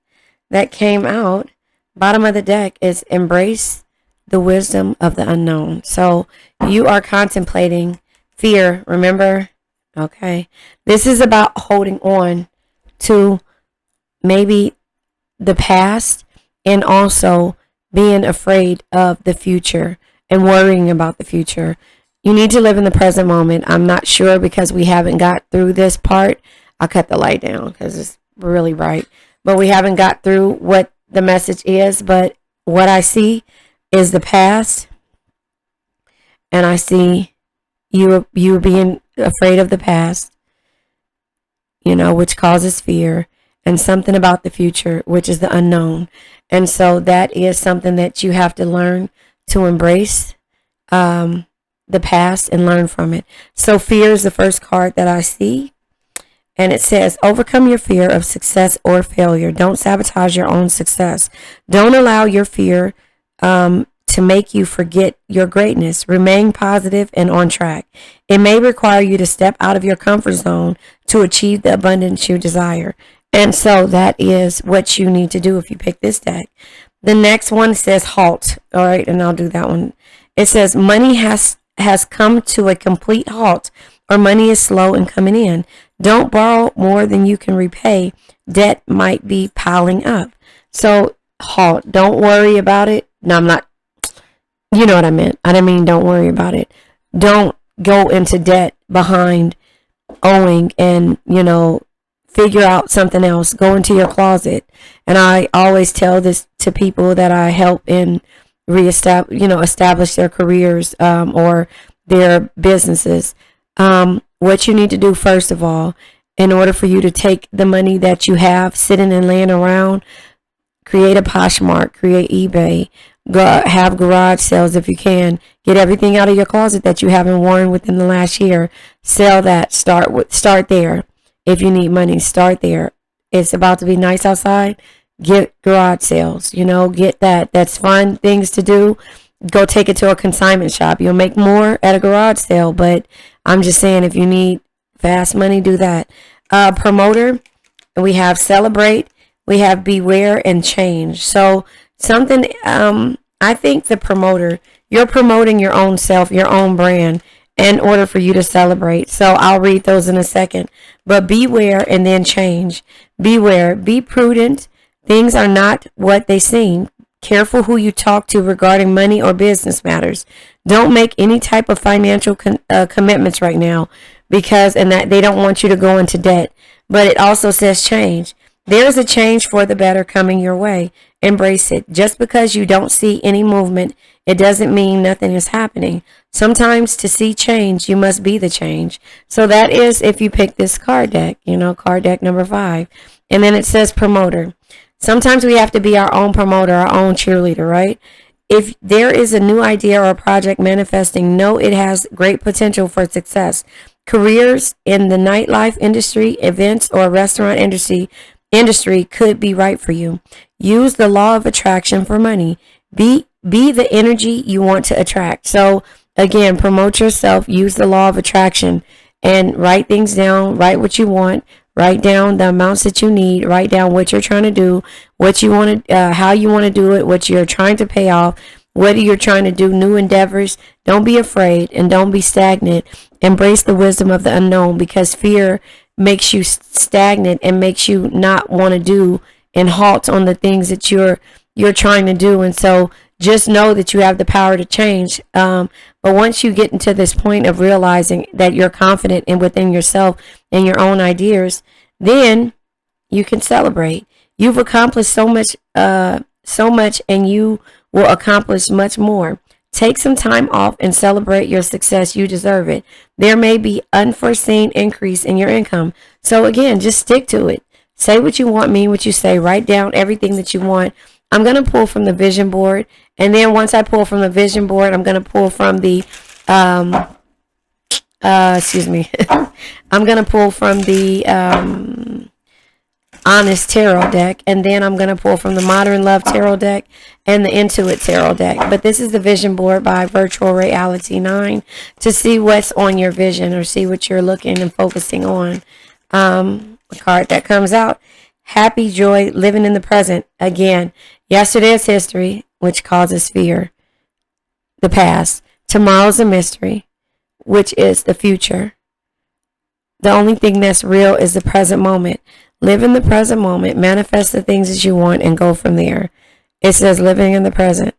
that came out. Bottom of the deck is embrace the wisdom of the unknown. So you are contemplating fear, remember? Okay. This is about holding on to maybe the past and also being afraid of the future and worrying about the future. You need to live in the present moment. I'm not sure because we haven't got through this part. I'll cut the light down because it's really bright. But we haven't got through what the message is. But what I see is the past. And I see you being afraid of the past, you know, which causes fear. And something about the future, which is the unknown. And so that is something that you have to learn to embrace. The past and learn from it. So fear is the first card that I see. And it says, overcome your fear of success or failure. Don't sabotage your own success. Don't allow your fear to make you forget your greatness. Remain positive and on track. It may require you to step out of your comfort zone to achieve the abundance you desire. And so that is what you need to do if you pick this deck. The next one says halt. All right, and I'll do that one. It says money has come to a complete halt, or money is slow in coming in. Don't borrow more than you can repay. Debt might be piling up. So halt. Don't worry about it. No, I'm not. You know what I meant. I didn't mean don't worry about it. Don't go into debt behind owing and, you know, figure out something else. Go into your closet. And I always tell this to people that I help in establish their careers or their businesses. What you need to do first of all, in order for you to take the money that you have sitting and laying around, create a Poshmark, create eBay, have garage sales if you can. Get everything out of your closet that you haven't worn within the last year. Sell that. Start there. If you need money, start there. It's about to be nice outside. Get garage sales, get that. That's fun things to do. Go take it to a consignment shop. You'll make more at a garage sale, but I'm just saying if you need fast money, do that. Promoter, we have celebrate, we have beware and change. So something, I think the promoter, you're promoting your own self, your own brand in order for you to celebrate. So I'll read those in a second, but beware and then change. Beware, be prudent. Things are not what they seem. Careful who you talk to regarding money or business matters. Don't make any type of financial commitments right now and that they don't want you to go into debt. But it also says change. There is a change for the better coming your way. embrace it. Just because you don't see any movement, it doesn't mean nothing is happening. Sometimes to see change, you must be the change. So that is if you pick this card deck, card deck number 5. And then it says promoter. Sometimes we have to be our own promoter, our own cheerleader, right? If there is a new idea or a project manifesting, know it has great potential for success. Careers in the nightlife industry, events, or restaurant industry could be right for you. Use the law of attraction for money. Be the energy you want to attract. So again, promote yourself, use the law of attraction, and write things down, write what you want, write down the amounts that you need, write down what you're trying to do, what you want to, how you want to do it, what you're trying to pay off, what you're trying to do, new endeavors. Don't be afraid and don't be stagnant. Embrace the wisdom of the unknown, because fear makes you stagnant and makes you not want to do and halt on the things that you're trying to do. And so just know that you have the power to change. But once you get into this point of realizing that you're confident in within yourself and your own ideas, then you can celebrate. You've accomplished so much, and you will accomplish much more. Take some time off and celebrate your success. You deserve it. There may be unforeseen increase in your income. So again, just stick to it. Say what you want, mean what you say. Write down everything that you want. I'm going to pull from the vision board. And then once I pull from the vision board, I'm going to pull from the, I'm going to pull from the, Honest Tarot deck, and then I'm going to pull from the Modern Love Tarot deck and the Intuit Tarot deck. But this is the vision board by Virtual Reality 9 to see what's on your vision or see what you're looking and focusing on. The card that comes out, happy, joy, living in the present. Again, yesterday is history, which causes fear, the past. Tomorrow's a mystery, which is the future. The only thing that's real is the present moment. Live in the present moment, manifest the things that you want, and go from there. It says living in the present.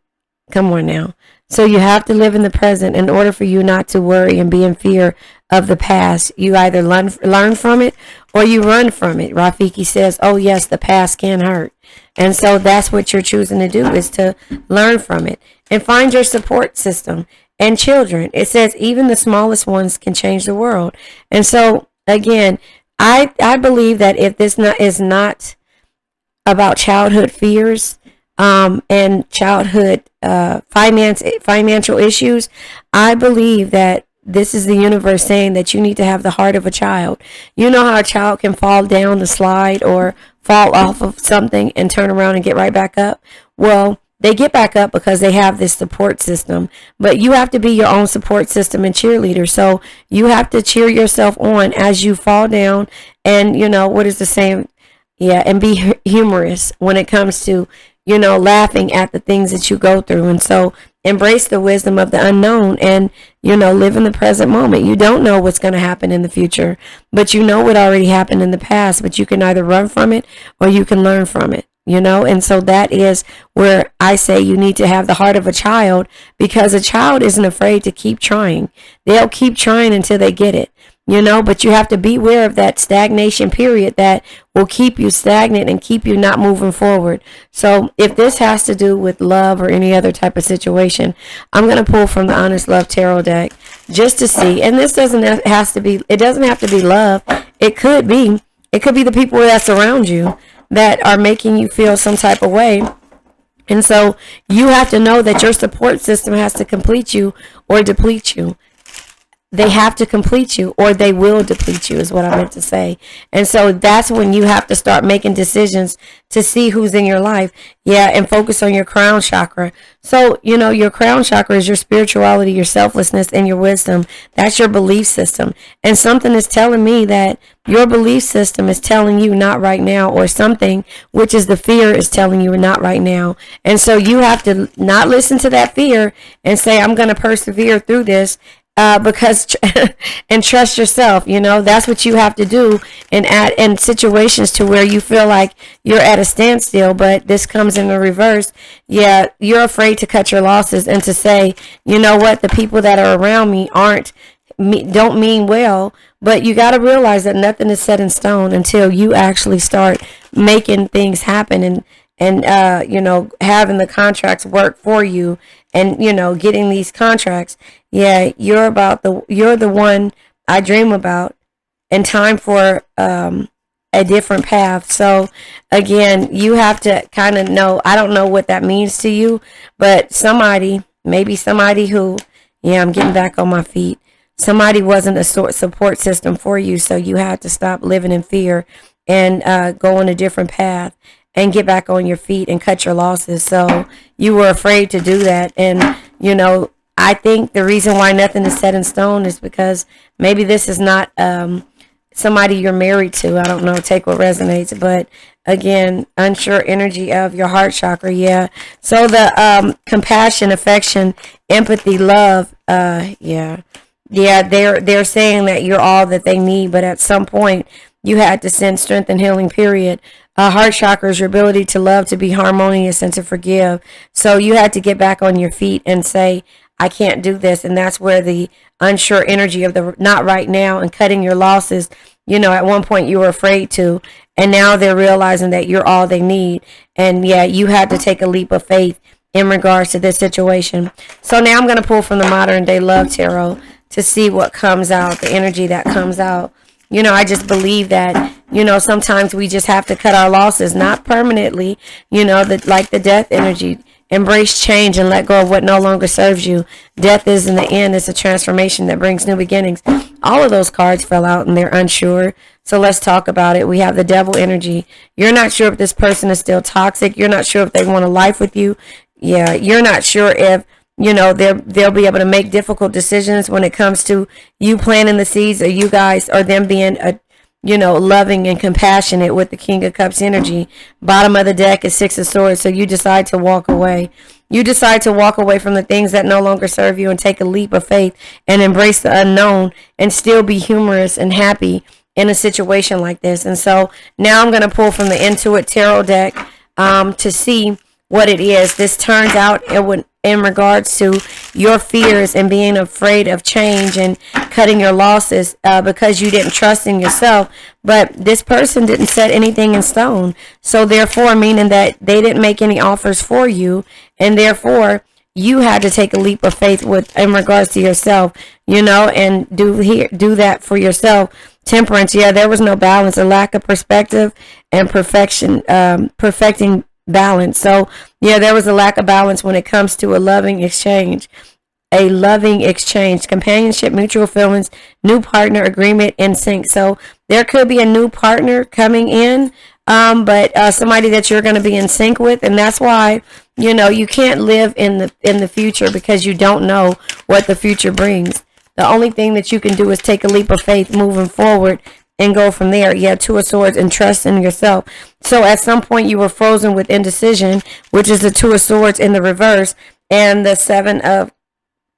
Come on now. So you have to live in the present in order for you not to worry and be in fear of the past. You either learn from it or you run from it. Rafiki says, oh yes, the past can hurt. And so that's what you're choosing to do, is to learn from it. And find your support system. And children, it says even the smallest ones can change the world. And so again, I believe that if this is not about childhood fears and childhood financial issues, I believe that this is the universe saying that you need to have the heart of a child. You know how a child can fall down the slide or fall off of something and turn around and get right back up? Well, they get back up because they have this support system. But you have to be your own support system and cheerleader. So you have to cheer yourself on as you fall down. And, what is the saying? Yeah, and be humorous when it comes to, laughing at the things that you go through. And so embrace the wisdom of the unknown and, live in the present moment. You don't know what's going to happen in the future, but you know what already happened in the past. But you can either run from it or you can learn from it. And so that is where I say you need to have the heart of a child, because a child isn't afraid to keep trying. They'll keep trying until they get it, but you have to beware of that stagnation period that will keep you stagnant and keep you not moving forward. So if this has to do with love or any other type of situation, I'm going to pull from the Honest Love Tarot deck just to see. And this doesn't have to be love. It could be the people that surround you that are making you feel some type of way. And so you have to know that your support system has to complete you or deplete you. They have to complete you or they will deplete you, is what I meant to say. And so that's when you have to start making decisions to see who's in your life. Yeah, and focus on your crown chakra. So, your crown chakra is your spirituality, your selflessness, and your wisdom. That's your belief system. And something is telling me that your belief system is telling you not right now, or something, which is the fear, is telling you not right now. And so you have to not listen to that fear and say, I'm going to persevere through this. Because and trust yourself. That's what you have to do in situations to where you feel like you're at a standstill, but this comes in the reverse. Yeah, you're afraid to cut your losses and to say, what, the people that are around me don't mean well. But you got to realize that nothing is set in stone until you actually start making things happen and having the contracts work for you, and getting these contracts. Yeah, you're the one I dream about, and time for a different path. So again, you have to kind of know, I don't know what that means to you, but maybe somebody who, yeah, I'm getting back on my feet. Somebody wasn't a support system for you, so you had to stop living in fear and go on a different path and get back on your feet and cut your losses. So you were afraid to do that. And, I think the reason why nothing is set in stone is because maybe this is not somebody you're married to. I don't know, take what resonates. But again, unsure energy of your heart chakra. Yeah. So the compassion, affection, empathy, love. Yeah. They're saying that you're all that they need, but at some point you had to send strength and healing, period. Heart chakra is your ability to love, to be harmonious, and to forgive. So you had to get back on your feet and say, I can't do this. And that's where the unsure energy of the not right now and cutting your losses, at one point you were afraid to, and now they're realizing that you're all they need. And yeah, you had to take a leap of faith in regards to this situation. So now I'm going to pull from the Modern Day Love Tarot to see what comes out, the energy that comes out. I just believe that, sometimes we just have to cut our losses, not permanently, like the death energy. Embrace change and let go of what no longer serves you. Death is, in the end, it's a transformation that brings new beginnings. All of those cards fell out and they're unsure. So let's talk about it. We have the Devil energy. You're not sure if this person is still toxic. You're not sure if they want a life with you. Yeah, you're not sure if they'll be able to make difficult decisions when it comes to you planting the seeds, or you guys, or them being loving and compassionate with the King of Cups energy. Bottom of the deck is Six of Swords. So you decide to walk away. You decide to walk away from the things that no longer serve you and take a leap of faith and embrace the unknown and still be humorous and happy in a situation like this. And so now I'm going to pull from the Intuit Tarot deck to see what it is. This turns out in regards to your fears and being afraid of change and cutting your losses because you didn't trust in yourself. But this person didn't set anything in stone. So therefore, meaning that they didn't make any offers for you, and therefore you had to take a leap of faith in regards to yourself, and do that for yourself. Temperance, yeah, there was no balance, a lack of perspective and perfecting balance. So yeah, there was a lack of balance when it comes to a loving exchange, companionship, mutual feelings, new partner, agreement, in sync. So there could be a new partner coming in, but somebody that you're going to be in sync with. And that's why, you can't live in the future, because you don't know what the future brings. The only thing that you can do is take a leap of faith moving forward and go from there. Yeah, Two of Swords, and trust in yourself. So at some point you were frozen with indecision, which is the Two of Swords in the reverse, and the Seven of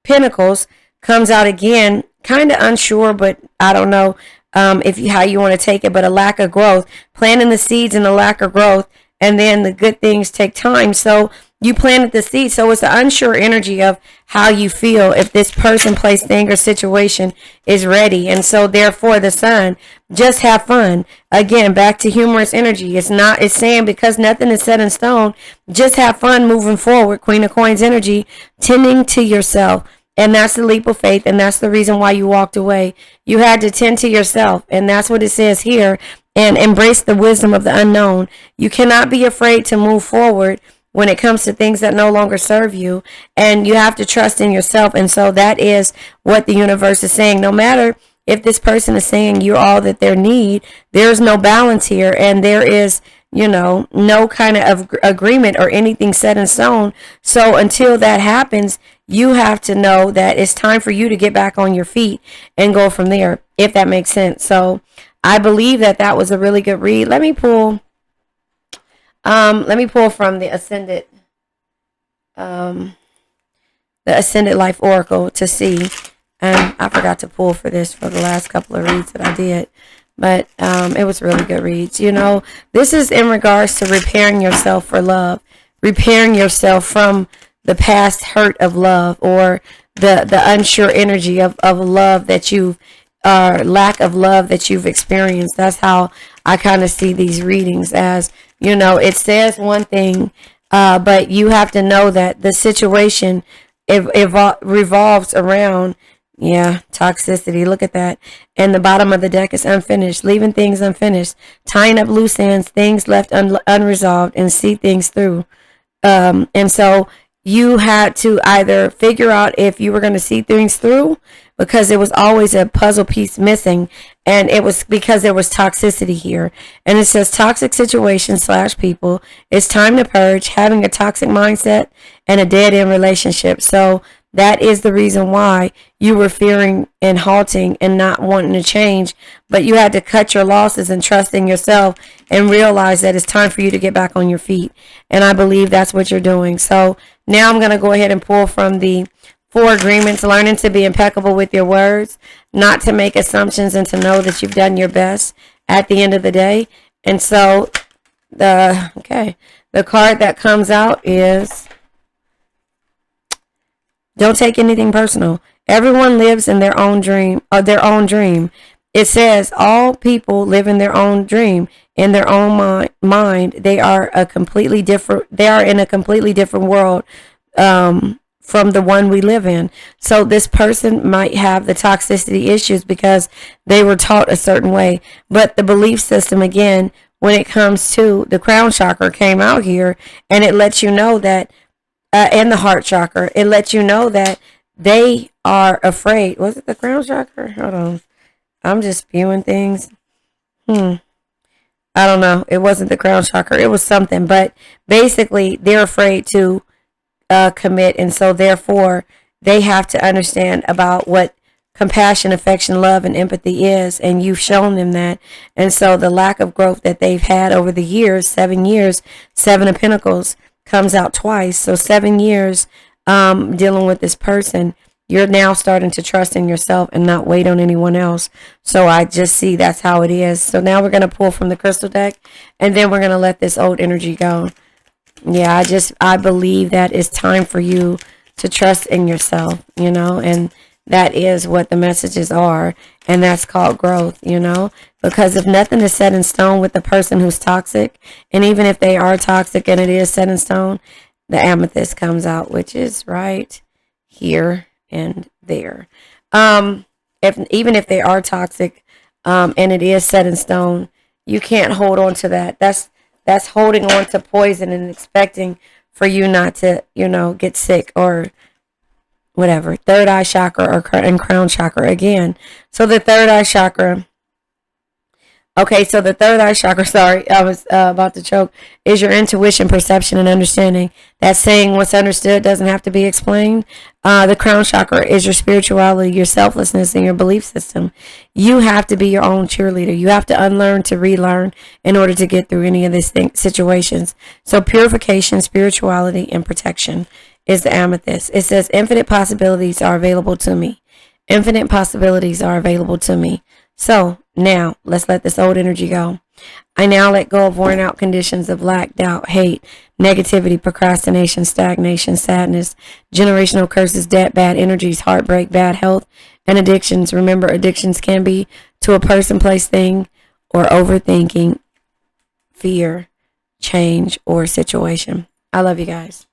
Pentacles comes out again, kind of unsure, but I don't know how you want to take it, but a lack of growth, planting the seeds and the lack of growth, and then the good things take time. So you planted the seed. So it's the unsure energy of how you feel if this person, place, thing, or situation is ready. And so therefore the Sun, just have fun. Again, back to humorous energy. It's saying because nothing is set in stone, just have fun moving forward. Queen of Coins energy, tending to yourself. And that's the leap of faith. And that's the reason why you walked away. You had to tend to yourself. And that's what it says here. And embrace the wisdom of the unknown. You cannot be afraid to move forward when it comes to things that no longer serve you, and you have to trust in yourself. And so that is what the universe is saying. No matter if this person is saying you're all that they need, there's no balance here, and there is, no kind of agreement or anything set in stone. So until that happens, you have to know that it's time for you to get back on your feet and go from there, if that makes sense. So I believe that was a really good read. Let me pull from the Ascended Life Oracle to see. And I forgot to pull for this for the last couple of reads that I did. But it was really good reads. This is in regards to repairing yourself for love. Repairing yourself from the past hurt of love, or the unsure energy of love that you've, lack of love that you've experienced. That's how I kind of see these readings as, You know, it says one thing, but you have to know that the situation revolves around, yeah, toxicity. Look at that. And the bottom of the deck is unfinished, leaving things unfinished, tying up loose ends, things left unresolved, and see things through. And so you had to either figure out if you were going to see things through, because there was always a puzzle piece missing, and it was because there was toxicity here. And it says toxic situations / people. It's time to purge, having a toxic mindset and a dead end relationship. So that is the reason why you were fearing and halting and not wanting to change. But you had to cut your losses and trust in yourself and realize that it's time for you to get back on your feet. And I believe that's what you're doing. So now I'm going to go ahead and pull from the 4 agreements, learning to be impeccable with your words, not to make assumptions, and to know that you've done your best at the end of the day. And so the card that comes out is, don't take anything personal. Everyone lives in their own dream, It says all people live in their own dream, in their own mind. They are in a completely different world from the one we live in. So this person might have the toxicity issues because they were taught a certain way. But the belief system, again, when it comes to the crown chakra, came out here, and it lets you know that, and the heart chakra, it lets you know that they are afraid. Was it the crown chakra? Hold on. I'm just spewing things. I don't know. It wasn't the crown chakra. It was something. But basically, they're afraid to commit, and so therefore they have to understand about what compassion, affection, love, and empathy is, and you've shown them that. And so the lack of growth that they've had over the years, 7 years, 7 of Pentacles comes out twice, so 7 years dealing with this person, you're now starting to trust in yourself and not wait on anyone else. So I just see that's how it is. So now we're going to pull from the crystal deck, and then we're going to let this old energy go. Yeah, I believe that it's time for you to trust in yourself, you know, and that is what the messages are, and that's called growth, you know, because if nothing is set in stone with the person who's toxic, and even if they are toxic and it is set in stone, the amethyst comes out, which is right here and there. Even if they are toxic, and it is set in stone, you can't hold on to that. That's holding on to poison and expecting for you not to, you know, get sick or whatever. Third eye chakra and crown chakra again. So the third eye chakra. Okay, so the third eye chakra, sorry, I was about to choke, is your intuition, perception, and understanding. That's saying what's understood doesn't have to be explained. The crown chakra is your spirituality, your selflessness, and your belief system. You have to be your own cheerleader. You have to unlearn to relearn in order to get through any of these situations. So purification, spirituality, and protection is the amethyst. It says infinite possibilities are available to me. Infinite possibilities are available to me. So now let's let this old energy go. I now let go of worn out conditions of lack, doubt, hate, negativity, procrastination, stagnation, sadness, generational curses, debt, bad energies, heartbreak, bad health, and addictions. Remember, addictions can be to a person, place, thing, or overthinking, fear, change, or situation. I love you guys.